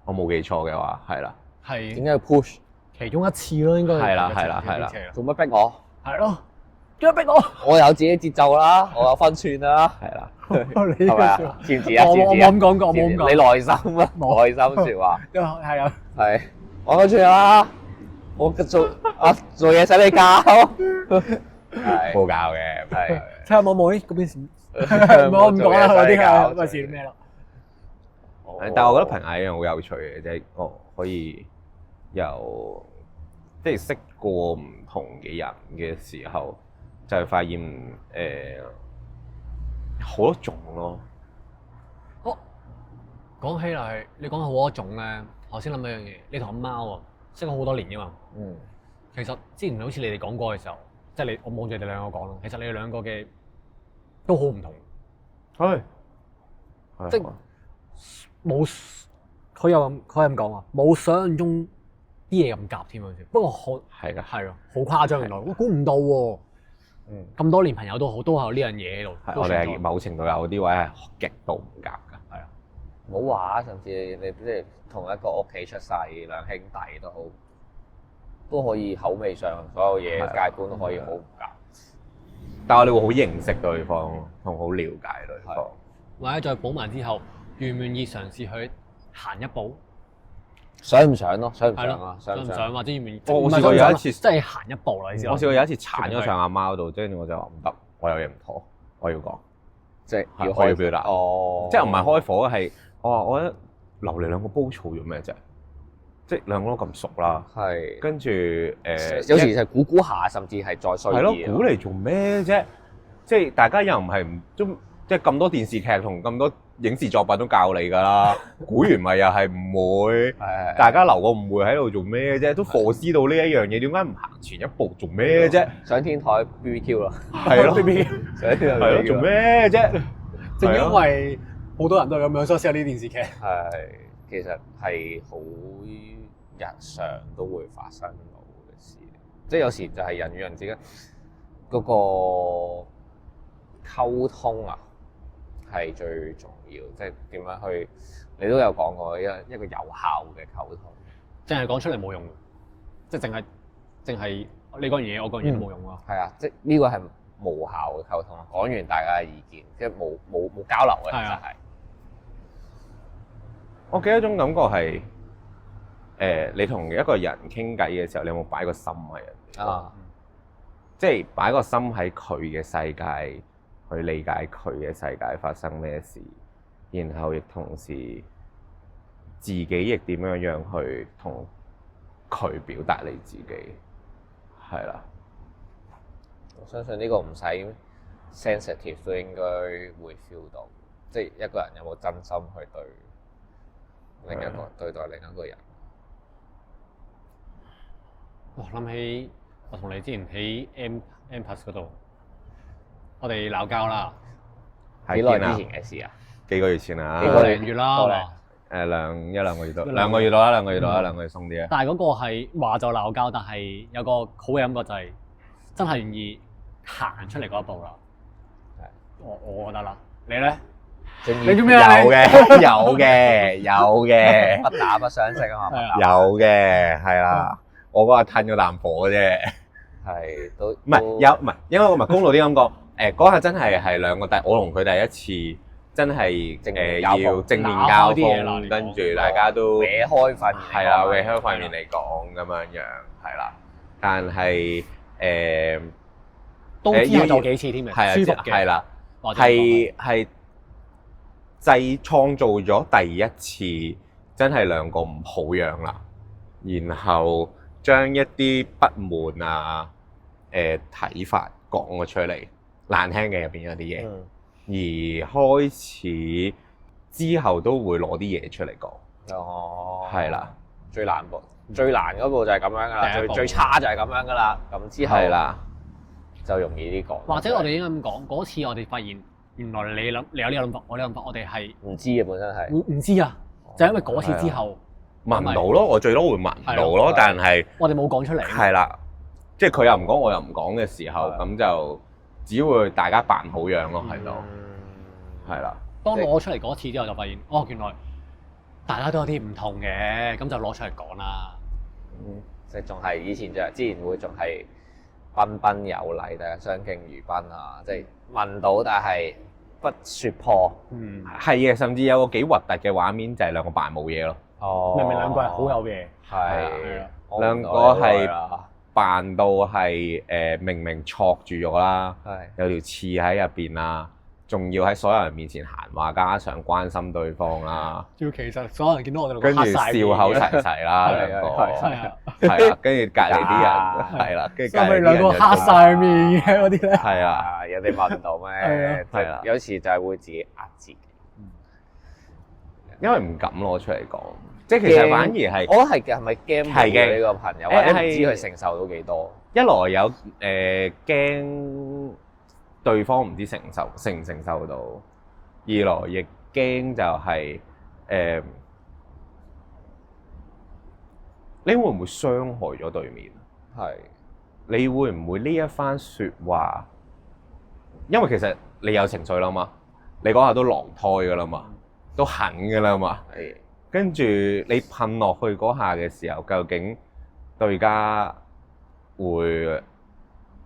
我冇記錯嘅話係啦，係點解要 push？其中一次咯，應該係啦，做乜逼我？係咯，點解逼我？我有自己節奏啦，我有分寸啦，係啦，係咪啊？知唔知啊？我冇咁講過，我冇咁講。你內心啊，內心説話係啊，係我分寸啦，我做嘢使你教，係冇教嘅，係。睇下冇冇嗰邊事，我唔講啦，嗰啲係咪事咩咯？但係我覺得朋友係一樣好有趣嘅，即係可以由即係識過唔同嘅人嘅時候，就係發現好多種咯。講起嚟，你講好多種咧，我先諗一樣嘢。你同阿貓啊識咗好多年㗎嘛？其實之前好似你哋講過嘅時候，即係我望住你哋兩個講咯。其實你哋兩個嘅都好唔同。係，即係冇佢係咁講啊，冇想象中啲嘢咁夾添啊！不過係啊，好誇張原來，我估唔到喎。咁多年朋友都有呢樣嘢喺度。我哋係某程度有啲位係極度唔夾㗎。係啊，唔好話，甚至你即係同一個屋企出世兩兄弟都好，都可以口味上所有嘢界觀都可以好唔夾。但係我哋會好認識對方，同好了解對方。或者再補埋之後，願唔願意嘗試去行一步？想唔想咯？想唔想啊？想唔想或者願唔願意？我試過有一次真係行一步啦，意思。我試過有一次鏟咗上阿貓度，跟住我就話唔得，我有嘢唔妥，我要講，即係要開表達。哦，即係唔係開火係我覺得留你兩個煲醋做咩啫？即係兩個都咁熟啦，係跟住有時係估下，甚至係再衰啲。係咯，估嚟做咩啫？即係大家又唔係唔中，即係咁多電視劇同咁多影視作品都教你㗎啦，估完咪又係唔會，大家留個誤會喺度做咩啫？都 foresee 到呢一樣嘢，點解唔行前一步做咩啫？上天台 BBQ 咯，係咯，上天台係咯，做咩啫？正因為好多人都係咁樣，所以先有呢電視劇。係，其實係好日常都會發生到嘅事，即係有時就係人與人之間嗰個溝通啊，係最重要，即係點樣去？你都有講過一個有效嘅溝通，淨係講出嚟冇用，即係淨係你講完嘢，我講完嘢都冇用咯。係啊，即係呢個係無效嘅溝通，講完大家嘅意見，即係冇交流嘅，其實係。我記得一種感覺係，你同一個人傾偈嘅時候，你有冇擺個心喺人？啊，即係擺個心喺佢嘅世界，去理解佢嘅世界發生咩事，然後亦同時自己亦點樣去同佢表達你自己，係啦。我相信呢個唔使 sensitive 都應該會 feel 到，即係一個人有冇真心去對待另一個人。哇！諗起我同你之前喺 M+ 嗰度，我哋鬧交啦。幾耐之前嘅事啊？幾個月前啊？幾個零月啦。一兩個月到，兩個月到啦，兩個月鬆啲啊。但係嗰個係話就鬧交，但係有個好嘅感覺就係真係願意行出嚟嗰一步啦。我覺得啦，你咧？你做咩啊？有嘅，不打不相識啊嘛。有嘅，係啦。我嗰日吞咗啖火啫。係都唔係，因為我咪公道啲咁講。嗰下真係兩個我同佢第一次真係要正面交鋒，跟住大家都歪開塊面，係啦，歪開塊面嚟講咁樣樣，係啦。但係都之後做幾次添嘅，舒服嘅，係啦，係創造咗第一次真係兩個唔抱養啦，然後將一啲不滿啊睇法講咗出嚟，難聽嘅入邊有啲嘢，而開始之後都會攞啲嘢出嚟講。哦，係啦，最難嗰步就係咁樣噶啦，最差就係咁樣噶啦。咁之後係啦，就容易啲講。或者我哋應該咁講，嗰次我哋發現原來你有呢個諗法，我呢個諗法，我哋係唔知嘅，本身係唔知啊，就因為嗰次之後聞到咯，我最多會聞到咯，但係我哋冇講出嚟。係啦，即係佢又唔講，我又唔講嘅時候，咁就只會大家扮好樣咯喺度，係啦。當攞出嚟嗰次之後，就發現原來大家都有啲唔同嘅，咁就攞出嚟講啦。即係仲係之前會仲係彬彬有禮，大家相敬如賓啊！即係問到，但係不説破。係嘅，甚至有個幾核突嘅畫面，就係兩個扮冇嘢咯。哦，明明兩個係好有嘢，係兩個係扮到係明明錯住咗啦，有條刺喺入邊啦。仲要喺所有人面前閒話家常，關心對方啦。要其實所有人見到我哋跟住笑口齊齊啦，兩個係啊，跟住隔離啲人係啦，跟住隔離啲人兩個黑晒面嘅嗰啲咧。係啊，有啲問到咩？係啦，有時就係會自己壓自己，因為唔敢攞出嚟講。即係其實反而係，我覺得係咪驚冇呢個朋友，或者唔知佢承受到幾多？一來有驚對方唔知承唔承受到，二來亦驚就係你會唔會傷害咗對面？係你會唔會呢一番説話？因為其實你有情緒啦嘛，你嗰下都狼胎噶啦嘛，都狠噶啦嘛。係。跟住你噴落去嗰下嘅時候，究竟對家會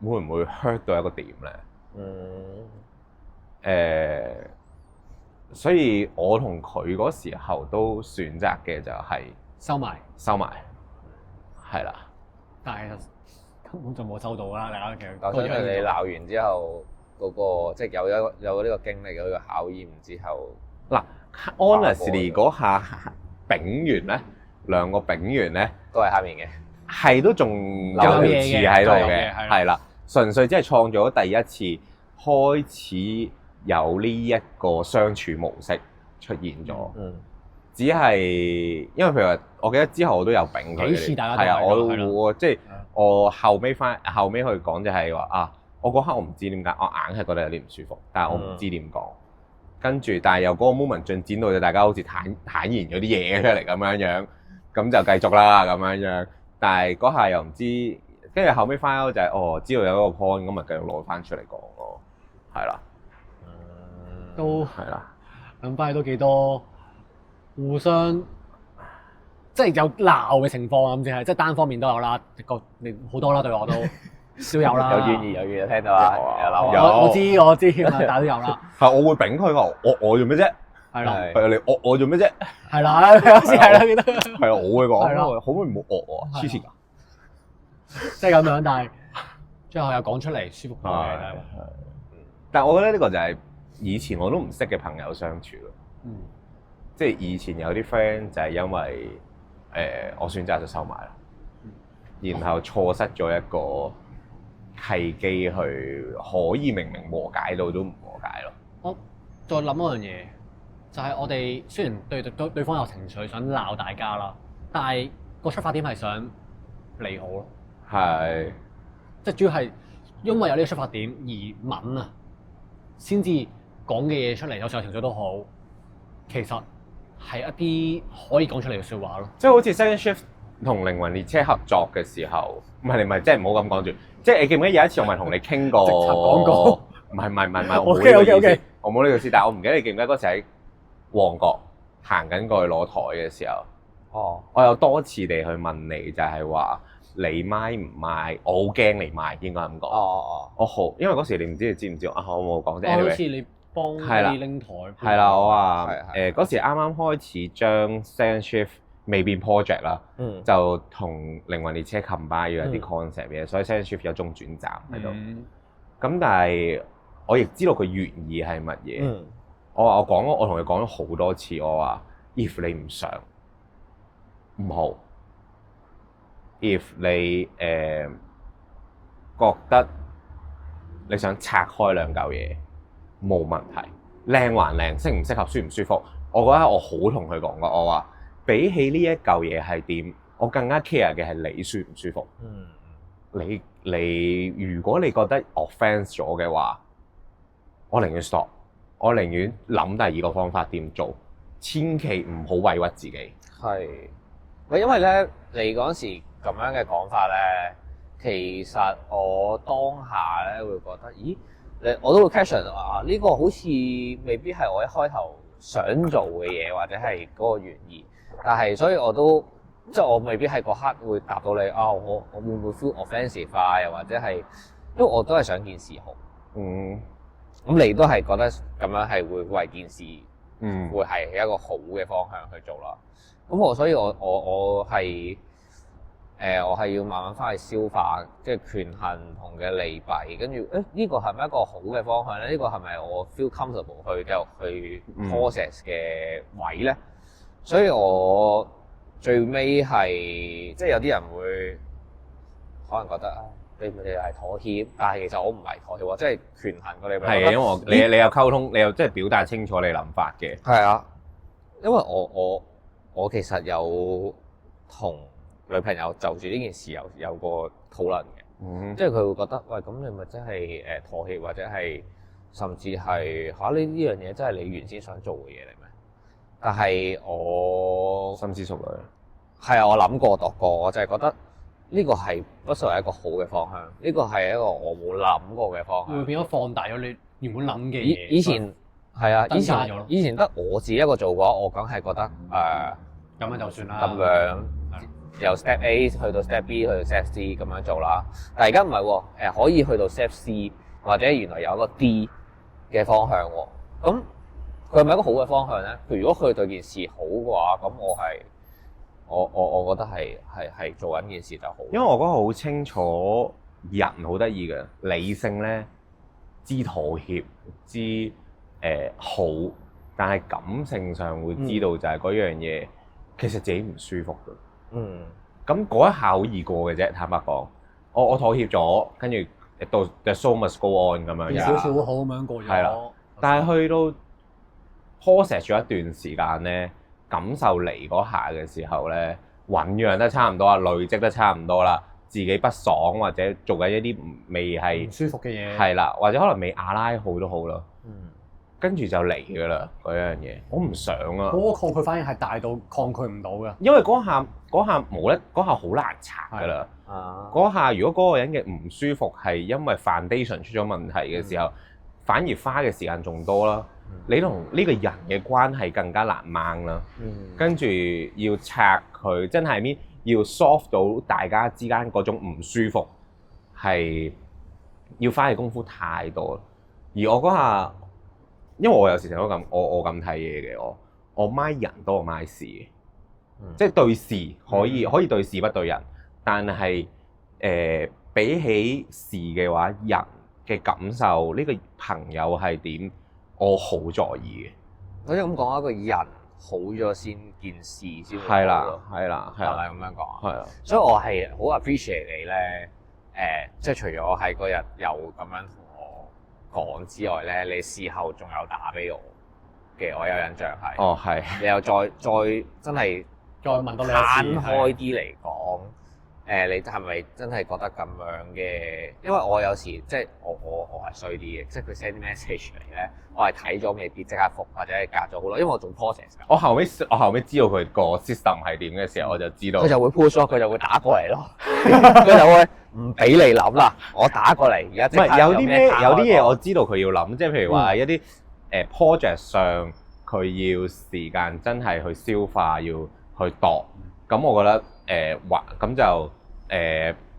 唔會 hurt 到一個點咧？所以我同佢嗰時候都選擇嘅就係收埋，係啦。但係根本就冇收到啦，大家其實。我相信你鬧完之後，嗰個即係有呢個經歷，有呢個考驗之後，嗱 honestly 嗰下丙完咧，兩個丙完咧都係黑面嘅，係都仲有條刺喺度嘅，係啦。純粹只係創造咗第一次開始有呢一個相處模式，出現咗。只係因為譬如話，我記得之後我都有丙佢幾次大家係啊，我都會即係我後尾去講就係話啊，我嗰刻我唔知點解，我硬係覺得有啲唔舒服，但係我唔知點講。跟住，但係由嗰個 moment 進展到就大家好似坦然咗啲嘢出嚟咁樣，咁就繼續啦咁樣。但係嗰下又唔知，跟住後尾翻out就係知道有一個 point，咁咪繼續攞翻出嚟講咯，係啦，都係啦，諗翻去都幾多互相即係有鬧嘅情況咁先係，即係單方面都有啦，你好多啦對我都。少有啦，有怨言有怨，聽到啊，有我知，但係都有啦。係我會丙佢㗎，我做咩啫？係啦，係你我做咩啫？係啦，有時係啦，記得。係啊，我會講，可唔可以唔好惡我啊？黐線㗎，即係咁樣，但係最後又講出嚟舒服啲嘅。但係我覺得呢個就係以前我都唔識嘅朋友相處咯。即係以前有啲 friend 就係因為我選擇咗收埋啦，然後錯失咗一個契機去可以明明和解到都唔和解咯。我再諗一樣嘢，就係我哋雖然對方有情緒想鬧大家啦，但係個出發點係想利好咯。係，即係主要係因為有呢個出發點而敏啊，先至講嘅嘢出嚟，有時候情緒都好，其實係一啲可以講出嚟嘅説話咯。即係好似 Second Shift 同靈魂列車合作嘅時候，唔係你咪即係唔好咁講住。即係你記唔記得有一次我咪同你傾過？直插廣告。唔係，我冇呢個意思。我冇呢個意思，但係我唔記得你記唔記得嗰時喺旺角行緊過去攞台嘅時候，我有多次地去問你，就係話你賣唔賣？我好驚你賣，應該咁講。我好，因為嗰時你唔知唔知啊？我冇講啫。好似你幫你拎台。係啦，我話嗰時啱啱開始將 Second Shift 未變 project 啦，就同靈魂列車 combine 咗一啲 concept 嘅，所以 Second Shift 有中轉站喺度。咁但係我亦知道佢原意係乜嘢。我同佢講咗好多次，我話 if 你唔想唔好 ，if 你覺得你想拆開兩嚿嘢冇問題，靚還靚，適唔適合，舒唔舒服，我覺得我好同佢講過，我話。比起呢一嚿嘢係點，我更加 care 嘅係你舒唔舒服。你如果你覺得 offense 咗嘅話，我寧願 stop，我寧願諗第二個方法點做，千祈唔好委屈自己。係，因為咧你嗰時咁樣嘅講法咧，其實我當下咧會覺得，咦，我都會 question 話呢個好似未必係我一開頭想做嘅嘢，或者係嗰個原意。但係，所以我都即係我未必喺嗰刻會答到你啊！我會唔會 feel offensive 化，又或者係，因為我都係想件事好。咁你都係覺得咁樣係會為件事，會係一個好嘅方向去做啦。咁所以我係我係要慢慢翻去消化，即係權衡唔同嘅利弊，跟住呢個係咪一個好嘅方向咧？呢個係咪我 feel comfortable 去繼續去 process 嘅位咧？所以我最尾係即係有啲人會可能覺得你係妥協，但係其實我唔係妥協喎，即係權衡個利弊。係因為你有溝通，你有即係表達清楚你諗法嘅。係啊，因為我其實有同女朋友就住呢件事有個討論嘅，即係佢會覺得喂，咁你咪真係妥協，或者係甚至係呢樣嘢真係你原先想做嘅嘢嚟咩？但係我深思熟慮，係啊，我諗過度過，我就係覺得呢個係不失為一個好嘅方向，呢個係一個我冇諗過嘅方向。會變咗放大咗你原本諗嘅嘢。以前係啊，以前得我自己一個做嘅話，我梗係覺得咁樣就算啦。咁樣由 step A 去到 step B 去到 step C 咁樣做啦。但係而家唔係喎，可以去到 step C 或者原來有一個 D 嘅方向喎。咁佢係咪一個好嘅方向咧？佢如果佢對件事好嘅話，咁我覺得係做緊件事就好。因為我覺得好清楚人好得意嘅理性咧，知妥協，知好，但係感性上會知道就係嗰樣嘢其實自己唔舒服嘅。咁嗰一下好易過嘅啫，坦白講，我妥協咗，跟住到 the show must go on 咁樣，少少好咁樣過咗。係啦，但係去到 process 咗一段時間咧，感受嚟嗰下嘅時候咧，醖釀得差唔多啦，累積得差唔多啦，自己不爽或者做緊一啲未係唔舒服嘅嘢，係啦，或者可能未阿拉好都好啦。跟住就嚟㗎啦嗰樣嘢，我唔想啊！嗰個抗拒反應係大到抗拒唔到㗎。因為嗰下冇得，嗰下好難拆㗎啦。嗰下如果嗰個人嘅唔舒服係因為 foundation 出咗問題嘅時候，反而花嘅時間仲多啦。你同呢個人嘅關係更加難掹啦。跟住要拆佢，真係面要 solve 到大家之間嗰種唔舒服，係要花嘅功夫太多。而我嗰下。因為我有時成日都咁，我咁睇嘢嘅，我咪人多過咪事嘅，即係對事可以對事不對人，但係比起事嘅話，人嘅感受呢個朋友係點，我好在意嘅。好似咁講，一個人好咗先件事先會好咯。係啦，係啦，係咪咁樣講？係啊，所以我係好 appreciate 你咧，即係除咗我喺嗰日有咁樣同我講之外咧，你事後仲有打俾我嘅，我有印象係。哦，係。你又再真係再問到你攤開啲嚟講，你係咪真係覺得咁樣嘅？因為我有時即係我係衰啲嘅，即係佢 send 啲 message 嚟咧，我係睇咗未必即刻覆，或者係隔咗好耐，因為我做 process 㗎。我後尾知道佢個 system 係點嘅時候，我就知道佢就會 push 咗，佢就會打過嚟咯，佢就會唔俾你諗啦，我打過嚟而家即係有啲嘢我知道佢要諗，即係譬如話一啲project 上佢要時間真係去消化，要去度。咁我覺得咁就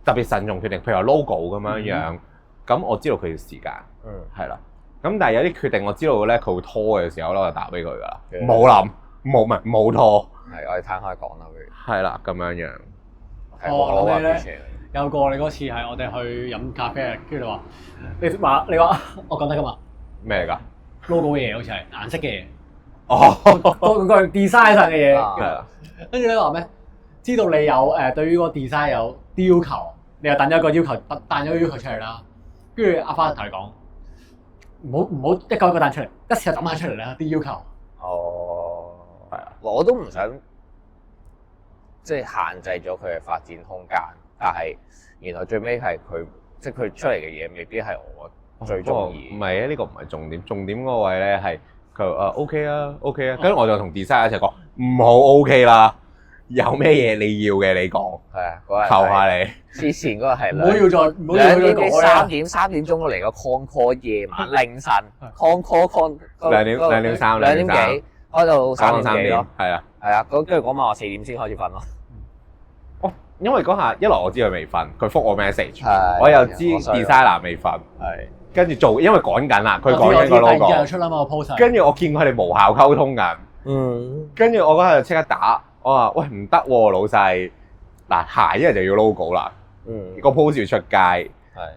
特別慎重決定，譬如話 logo 咁樣樣，咁我知道佢要時間，係啦。咁但係有啲決定我知道咧，佢會拖嘅時候咧，我就打俾佢噶啦，冇諗，冇拖。係，我哋攤開講啦，不如。係啦，咁樣樣。我諗起咧，有個你嗰次係我哋去飲咖啡啊，跟住你話我講得㗎嘛？咩嚟㗎 ？logo 嘅嘢好似係顏色嘅嘢。哦，個 design 上嘅嘢。係啊。跟住咧話咩？知道你有對於個 design 有啲要求，你又彈咗個要求，彈咗個要求出嚟啦。跟住阿花同你講，唔好一個一個彈出嚟，一次就抌晒出嚟啦啲要求。哦，係啊，我都唔想即係限制咗佢嘅發展空間，但係原來最尾係佢即係佢出嚟嘅嘢未必係我最中意。唔係啊，呢個唔係重點，重點嗰個位咧係佢話OK 啊 OK 啊，跟住我就同 design 一齊講唔好 OK 啦。有咩嘢你要嘅你講，係啊，嗰日求下你。之前嗰個係唔好要再講啦。3點鐘嚟個 con call 夜晚凌晨 con call 2點3幾開到3點幾咯，係啊，係啊，跟住嗰晚我4點先開始瞓咯。哦，因為嗰下一來我知佢未瞓，佢覆我 message，我又知 designer 未瞓，係跟住做，因為趕緊啦，佢講緊個 logo，出啦嘛個 post，跟住我見佢哋無效溝通緊，跟住我嗰下就即刻打。我話：喂，唔得喎，老細！嗱，下一日就要 logo 啦，個 post 要出街，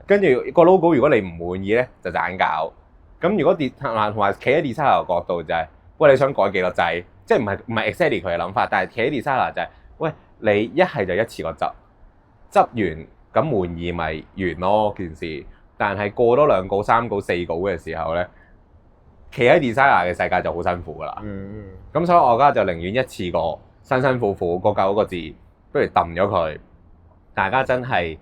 跟住個 logo 如果你唔滿意咧，就盞搞。咁如果同埋企喺 designer 角度就係，喂，你想改幾多掣？即係唔係 exactly 佢嘅諗法，但係企喺 designer 就係，喂，你一係就一次過執完，咁滿意咪完咯件事。但係過多2稿、3稿、4稿嘅時候咧，企喺 designer 嘅世界就好辛苦噶啦。咁所以我而家就寧願一次過。辛辛苦苦嗰9個字，不如揼咗佢。大家真係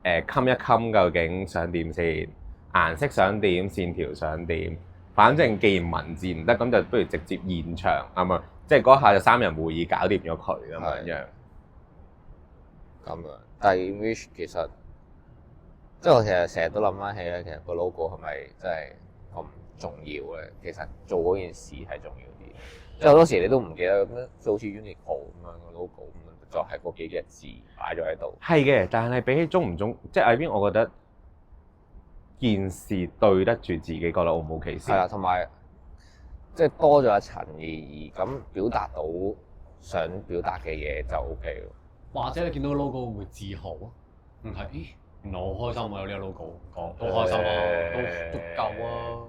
冚一冚，究竟想點先？顏色想點？線條想點？反正既然文字唔得，咁就不如直接現場啱嘛？即係嗰下就3人會議搞掂咗佢咁樣。咁樣，但係 which 其實即係我其實成日都諗翻起咧，其實個 logo 係咪真係咁重要咧？其實做嗰件事係重要啲。即係好多時你都唔記得咁樣，就好似 Uniqlo 咁樣個 logo 咁樣，就係嗰幾隻字擺咗喺度。係嘅，但係比起中唔中，即係喺邊，我覺得件事對得住自己，覺得 O 唔 OK 先。係啊，同埋即係多咗一層意義，咁表達到想表達嘅嘢就 OK 咯。或者你見到個 logo 會自豪啊？唔係，咦，原來我開心啊！有呢個 logo 講都開心啊，都夠啊。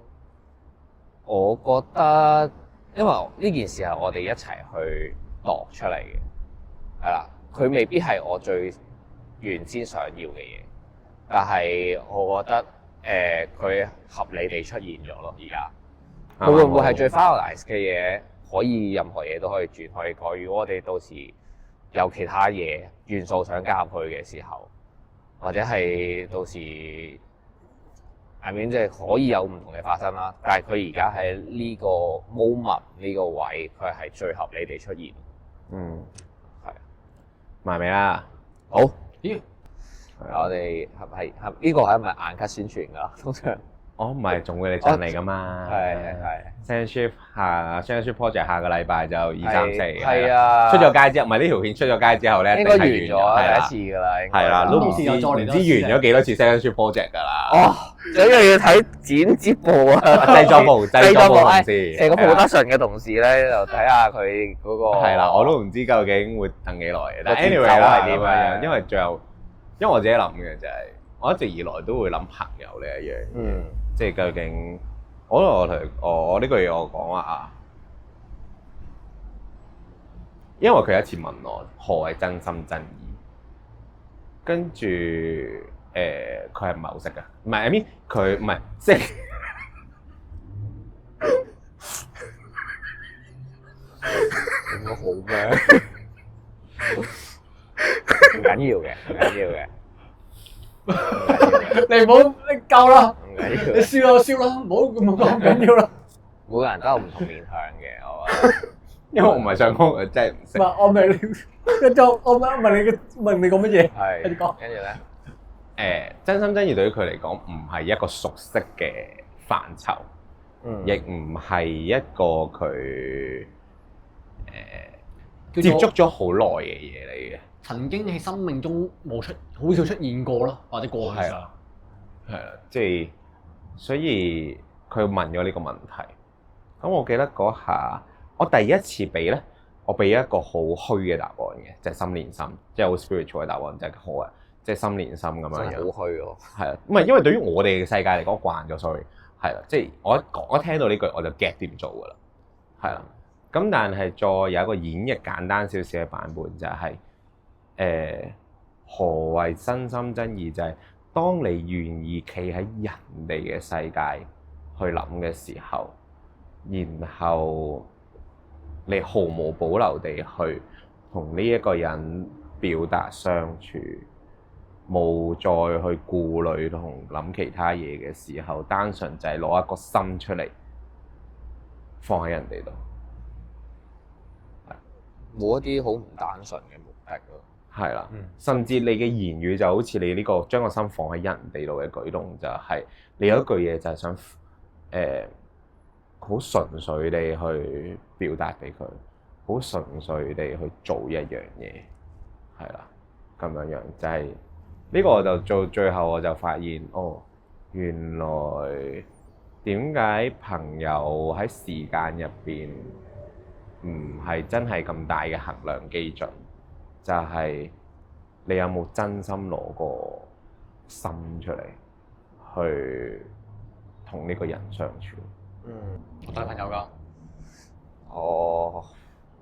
我覺得。因為呢件事係我哋一齊去度出嚟嘅，係啦，佢未必係我最原先想要嘅嘢，但係我覺得佢合理地出現咗咯，而家佢會唔會係最 finalize 嘅嘢？可以任何嘢都可以轉可以改。如果我哋到時有其他嘢元素想加入去嘅時候，或者係到時I mean即係可以有唔同嘅發生啦。但係佢而家喺呢個 moment 呢個位，佢係最合理地出現。嗯，係埋尾啦。好，咦？我哋係呢個係咪硬咳宣傳㗎？通常我唔係仲會你上嚟㗎嘛？係。Censorship project 下個禮拜就2、3、4。係啊，出咗街之後，唔係呢條片出咗街之後咧，應該完咗第一次㗎啦。係啦，都唔知完咗幾多次 Censorship project 㗎啦。哦，所以要睇剪接部啊，製作部同事，成個 production 嘅同事咧，就睇下佢嗰個。係啦，我都唔知究竟會等幾耐嘅。但 anyway 啦，係點樣？因為最後，因為我自己諗嘅就係，我一直以來都會諗朋友呢一樣嘢，即係究竟我呢句嘢我講話啊，因為佢一次問我何謂真心真意，跟住佢係唔係好識㗎？唔係 I mean 佢唔係即係咁好咩？唔緊要嘅，唔緊要嘅。你唔好，你夠啦，唔緊要，你笑啦笑啦，唔好咁緊要啦。每個人都有唔同面向嘅，我覺得。因為我唔係想講，我真係唔識。唔係，我明你，我問你講乜嘢？係。跟住講。跟住咧，真心真意對於佢嚟講唔係一個熟悉嘅範疇，亦唔係一個佢接觸咗好耐嘅嘢嚟嘅。曾經喺生命中好少出現過咯，或者過去啦。係啦，即係所以佢問咗呢個問題。咁我記得嗰下，我第一次俾咧，我俾一個好虛嘅答案嘅，即係心連心，即係好 spiritual 嘅答案，就係好啊，即係心連心咁樣樣。真係好虛喎。係啊，唔係因為對於我哋嘅世界嚟講慣咗，sorry，係啦，即係我一聽到呢句我就 get 點做噶啦，係啦。咁但係再有一個演繹簡單少少嘅版本就係、何謂真心真意？就係、當你願意企喺人哋嘅世界去諗嘅時候，然後你毫無保留地去同呢一個人表達相處，冇再去顧慮同諗其他嘢嘅時候，單純就係攞一個心出嚟放喺人哋度，冇一啲好唔單純嘅目的咯。係啦，甚至你嘅言語就好似你呢個將個心放喺人哋度嘅舉動，就係你有一句嘢就係想好純粹地去表達俾佢，好純粹地去做一樣嘢，係啦，咁樣樣就係呢個我就做最後我就發現哦，原來點解朋友喺時間入邊唔係真係咁大嘅衡量基準，就係你有冇真心攞個心出嚟去同呢個人相處。我當朋友㗎。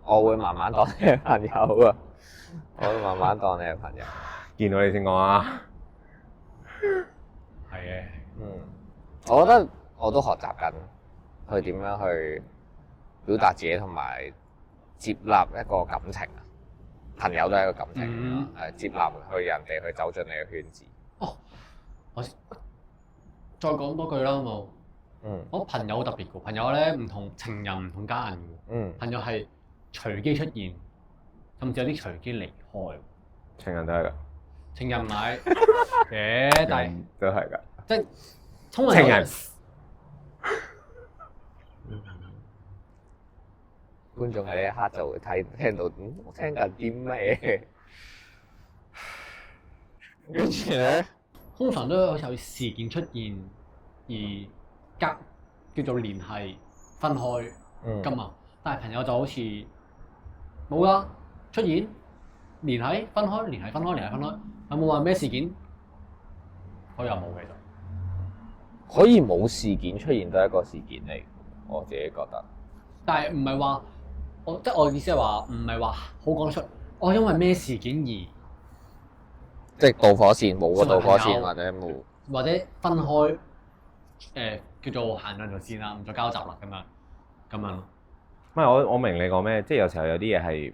我會慢慢當你係朋友啊！我會慢慢當你係朋友。見到你先講啊！係嘅。我覺得我都學習緊去點樣去表達自己同埋接納一個感情啊！朋友都係一個感情，接納去人哋去走進你嘅圈子。哦，我再講多句啦，好冇？我朋友好特別嘅，朋友咧唔同情人唔同家人嘅。朋友係隨機出現，甚至有啲隨機離開。情人都係㗎。情人唔係嘅，但係都係㗎。即係通常情人。觀眾喺呢一刻就會聽到，我聽緊啲咩？跟住咧，通常都好似有事件出現而叫做聯繫分開㗎嘛。但係朋友就好似冇啦，出現聯繫分開，聯繫分開，聯繫分開，有冇話咩事件？我又冇嘅就可以冇事件出現都係一個事件嚟，我自己覺得。但係唔係話即係我意思係話唔係話好講得出，我因為咩事件而即係導火線冇個導火線或者冇或者分開叫做行兩條線啦，唔再交集啦咁樣咯。唔係我明你講咩，即係有時候有啲嘢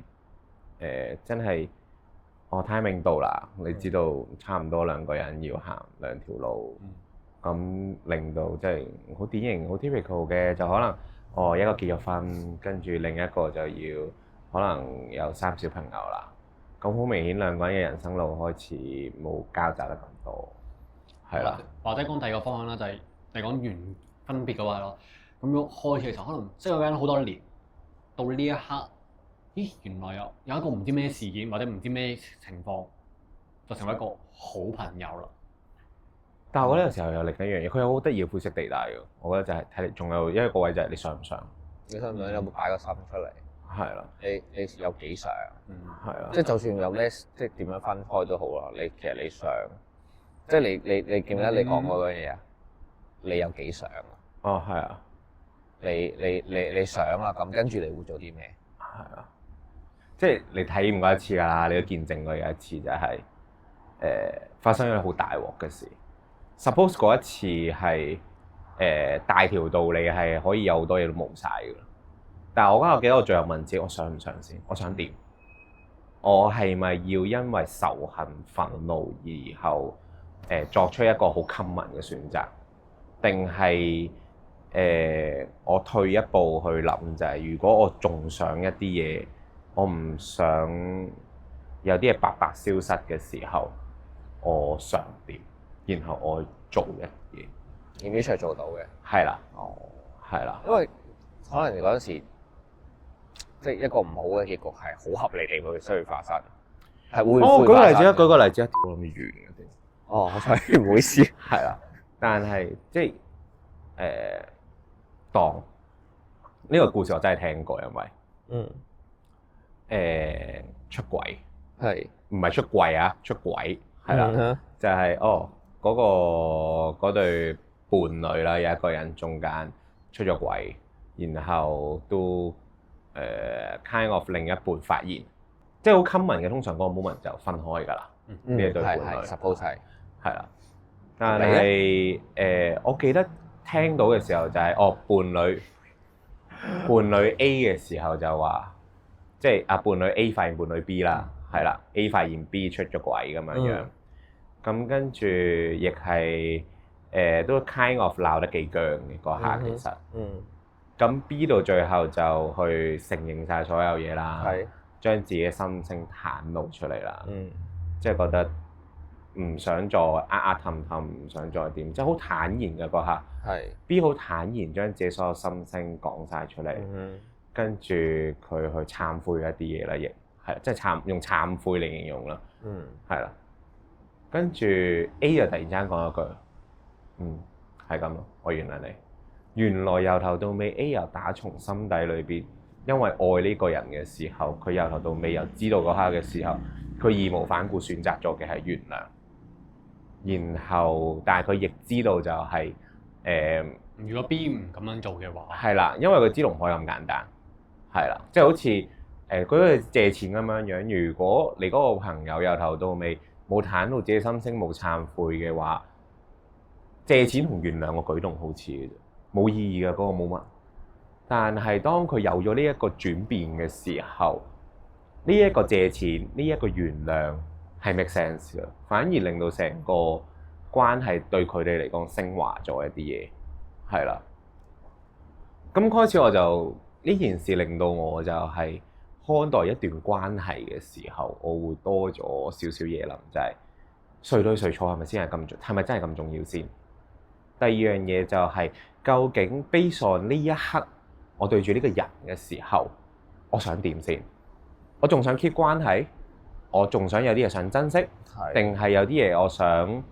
係真係timing 到啦，你知道差唔多兩個人要行兩條路，咁令到即係好典型、好 typical 嘅就可能一個結咗婚，跟住另一個就要可能有3小朋友啦。咁好明顯兩個人嘅人生路開始冇交集得咁多，係啦。或者講第二個方向啦，就係你講完分別嘅話咯。咁樣開始嘅時候，可能識咗個人好多年，到呢一刻，咦原來有一個唔知咩事件或者唔知咩情況，就成為一個好朋友啦。但係我覺得有時候有另一樣嘢，佢有好得意嘅灰色地帶嘅。我覺得就係睇你仲有一個位就係你想唔想？你想唔想有冇擺個心出嚟？係啦，你有幾想？係啊，即係就算有咩，即係點樣分開都好啦。其實你想，即係你記唔記得你講過嗰樣嘢啊？你有幾想啊？哦，係啊，你想啦，咁跟住你會做啲咩？係啊，即係你體驗過一次㗎啦，你都見證過有一次就係發生咗好大鑊嘅事。Suppose 嗰一次係大條道理係可以有好多嘢都冇晒㗎。但係我記得我最後問自己，我想唔想先？我想點？我係咪要因為仇恨、憤怒而後作出一個好 common 嘅選擇？定係我退一步去諗就係，如果我仲想一啲嘢，我唔想有啲嘢白白消失嘅時候，我想點？然後我做一嘢，而呢出係做到嘅。係啦，係啦，因為可能嗰陣時。即係一個唔好嘅結局係好合理地會需要發生，係會。舉個例子啊，舉個例子啊，我諗完嘅啫。哦，所以唔好意思。係啦，但係即係當呢個故事我真係聽過，因為出軌係唔係出櫃啊？出軌係啦，就係嗰對伴侶啦，有一個人中間出咗軌，然後都。kind of 另一半發現，即係好 common 嘅，通常嗰個 moment 就分開㗎啦。呢一對伴侶 suppose 係啦，但係我記得聽到嘅時候就係伴侶 A 嘅時候就話，即係伴侶 A 發現伴侶 B 啦，係啦 A 發現 B 出咗軌咁樣，咁跟住亦係都 kind of 鬧得幾僵嘅嗰下其實。咁 B 到最後就去承認晒所有嘢啦，將自己嘅心聲袒露出嚟啦，即係覺得唔想再氹氹，唔想再點，即係好坦然嘅嗰刻。B 好坦然將自己所有心聲講晒出嚟，跟住佢去懺悔一啲嘢啦，亦係即係用懺悔嚟形容啦，係啦。跟住 A 就突然之間講一句，係咁咯，我原諒你。原來由頭到尾 A 又打從心底裏邊，因為愛呢個人嘅時候，佢由頭到尾又知道嗰刻嘅時候，佢義無反顧選擇咗嘅係原諒。然後，但係佢亦知道就係如果 B 唔咁樣做嘅話，係啦，因為佢知道唔可以咁簡單，係啦，即係好似嗰個借錢咁樣樣。如果你嗰個朋友由頭到尾冇袒露自己心聲，冇懺悔嘅話，借錢同原諒個舉動好似嘅啫。冇意義嘅嗰個 moment，但係當佢有咗呢一個轉變嘅時候，呢一個借錢，呢一個原諒係 make sense 嘅，反而令到成個關係對佢哋嚟講升華咗一啲嘢，係啦。咁開始我就呢件事令到我就係看待一段關係嘅時候，我會多咗少少嘢諗，就係誰對誰錯係咪先係咁重，係咪真係咁重要先？第二樣嘢就係究竟 based on 呢一刻我對住呢個人嘅時候，我想點先？我仲想 keep 關係，我仲想有啲嘢想珍惜，定係有啲嘢我想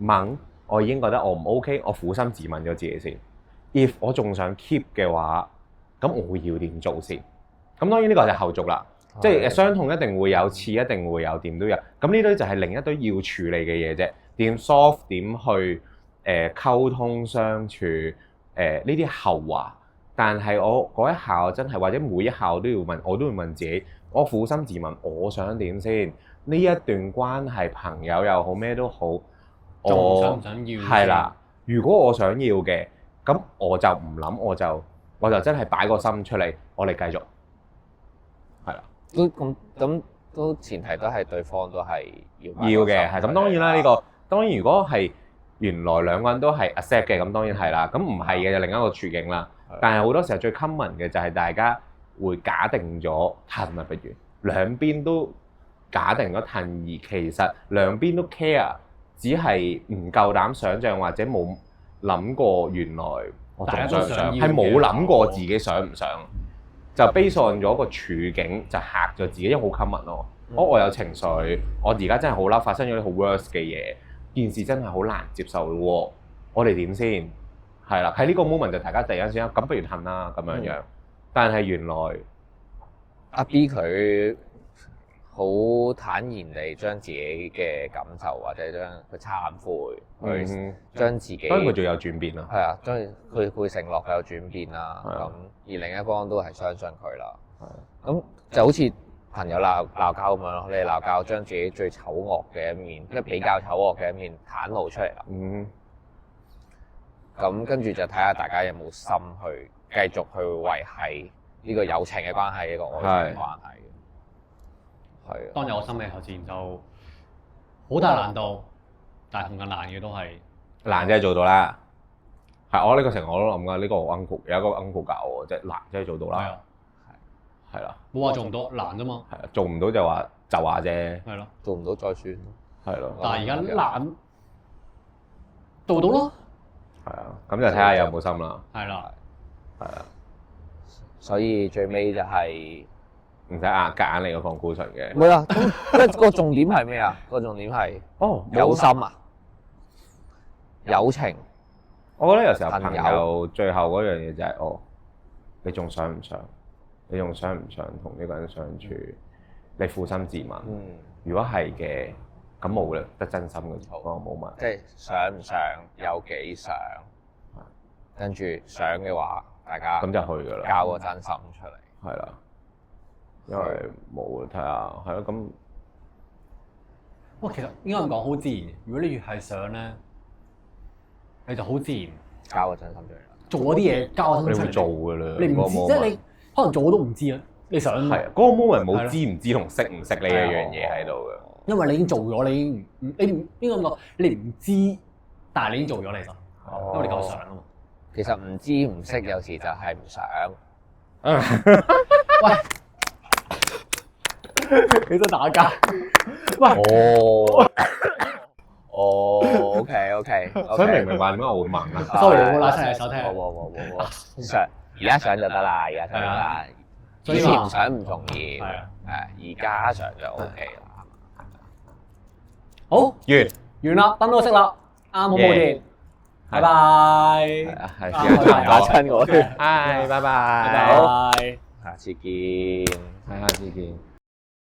掹？我已經覺得我唔 OK，我苦心自問咗自己先。If 我仲想 keep 嘅話，咁我會要點做先？咁當然呢個就係後續啦，即係傷痛一定會有，刺一定會有，點都有。咁呢堆就係另一堆要處理嘅嘢啫。點 soft 點去？溝通相處呢啲後話，但係我嗰一下我真係或者每一下我都會問自己，我苦心自問，我想點先？呢一段關係朋友又好咩都好，我想唔想要？係啦，如果我想要嘅，咁我就唔諗，我就真係擺個心出嚟，我哋繼續係啦。咁都前提都係對方都係要嘅，係咁當然啦。呢個當然如果係原來兩個人都係 accept 嘅，咁當然係啦。咁唔係嘅就另一個處境啦。但係好多時候最 common 嘅就係大家會假定咗褪啊，不如兩邊都假定咗褪，而其實兩邊都 care， 只係唔夠膽想像或者冇諗過原來我仲想唔想，係冇諗過自己想唔想，就 base on咗個處境就嚇咗自己，因為好 common 咯。我有情緒，我而家真係好嬲，發生咗啲好 worse 嘅嘢，件事真係好難接受咯。我哋點先？係啦，喺呢個 moment 就大家突然間先，咁不如褪啦咁樣樣。但係原來阿 B 佢好坦然地將自己嘅感受或者將佢懺悔，去將自己，當然佢仲有轉變啦。係啊，將佢會承諾佢有轉變啦。咁而另一方都係相信佢啦。咁就好似朋友鬧交咁樣咯，你哋鬧交將自己最醜惡嘅一面，即係比較醜惡嘅一面袒露出嚟啦。咁跟住就睇下大家有冇心去繼續去維繫呢個友情嘅關係，呢個愛情嘅關係。係。當有心理後自然就好大難度，但係同樣難嘅都係難真係做到啦。係我呢個成日我都諗㗎，呢個我 uncle 有一個 uncle 教我，即係難真係做到啦。係啦，冇話做唔到，難啫嘛。係啊，做唔到就話啫。係咯，做唔到再算。係咯。但係而家難做到咯。係啊，咁就睇下有冇心啦。係啦，係啊，所以最尾就係唔使夾硬嚟個 conclusion嘅。唔係啊，咁個重點係咩啊？個重點係有心啊，友情。我覺得有時候朋友最後嗰樣嘢就係你仲想唔想？你仲想唔想同呢個人相處？你負心自問。如果係嘅，咁冇啦，得真心嘅就冇問。即係想唔想，有幾想，跟住想嘅話，大家咁就去㗎啦，交個真心出嚟。係啦，因為冇睇下，係咯咁。其實應該咁講，好自然。如果你越係想咧，你就好自然交個真心出嚟。做嗰啲嘢，交個真心出嚟。你會做㗎啦。你唔知，即係你可能做我都唔知啊。你想係啊，嗰個 moment 冇知唔知同識唔識呢一樣嘢喺度嘅。因為你已經做咗，你唔應該咁講，你唔知，但係你已經做咗，你就，因為你夠想啊嘛。其實唔知唔識，有時就係唔想。喂，你都打交？喂，OK，所以明唔明白點解我會問啊 ？Sorry，我冇拉親你手聽。冇。想，而家想就得啦，而家想得啦。以前唔想唔重要，而家想就 OK 啦。好，完啦，燈都熄啦，啱好冇電，拜拜。係打親我。拜拜。拜拜，下次見。下次見。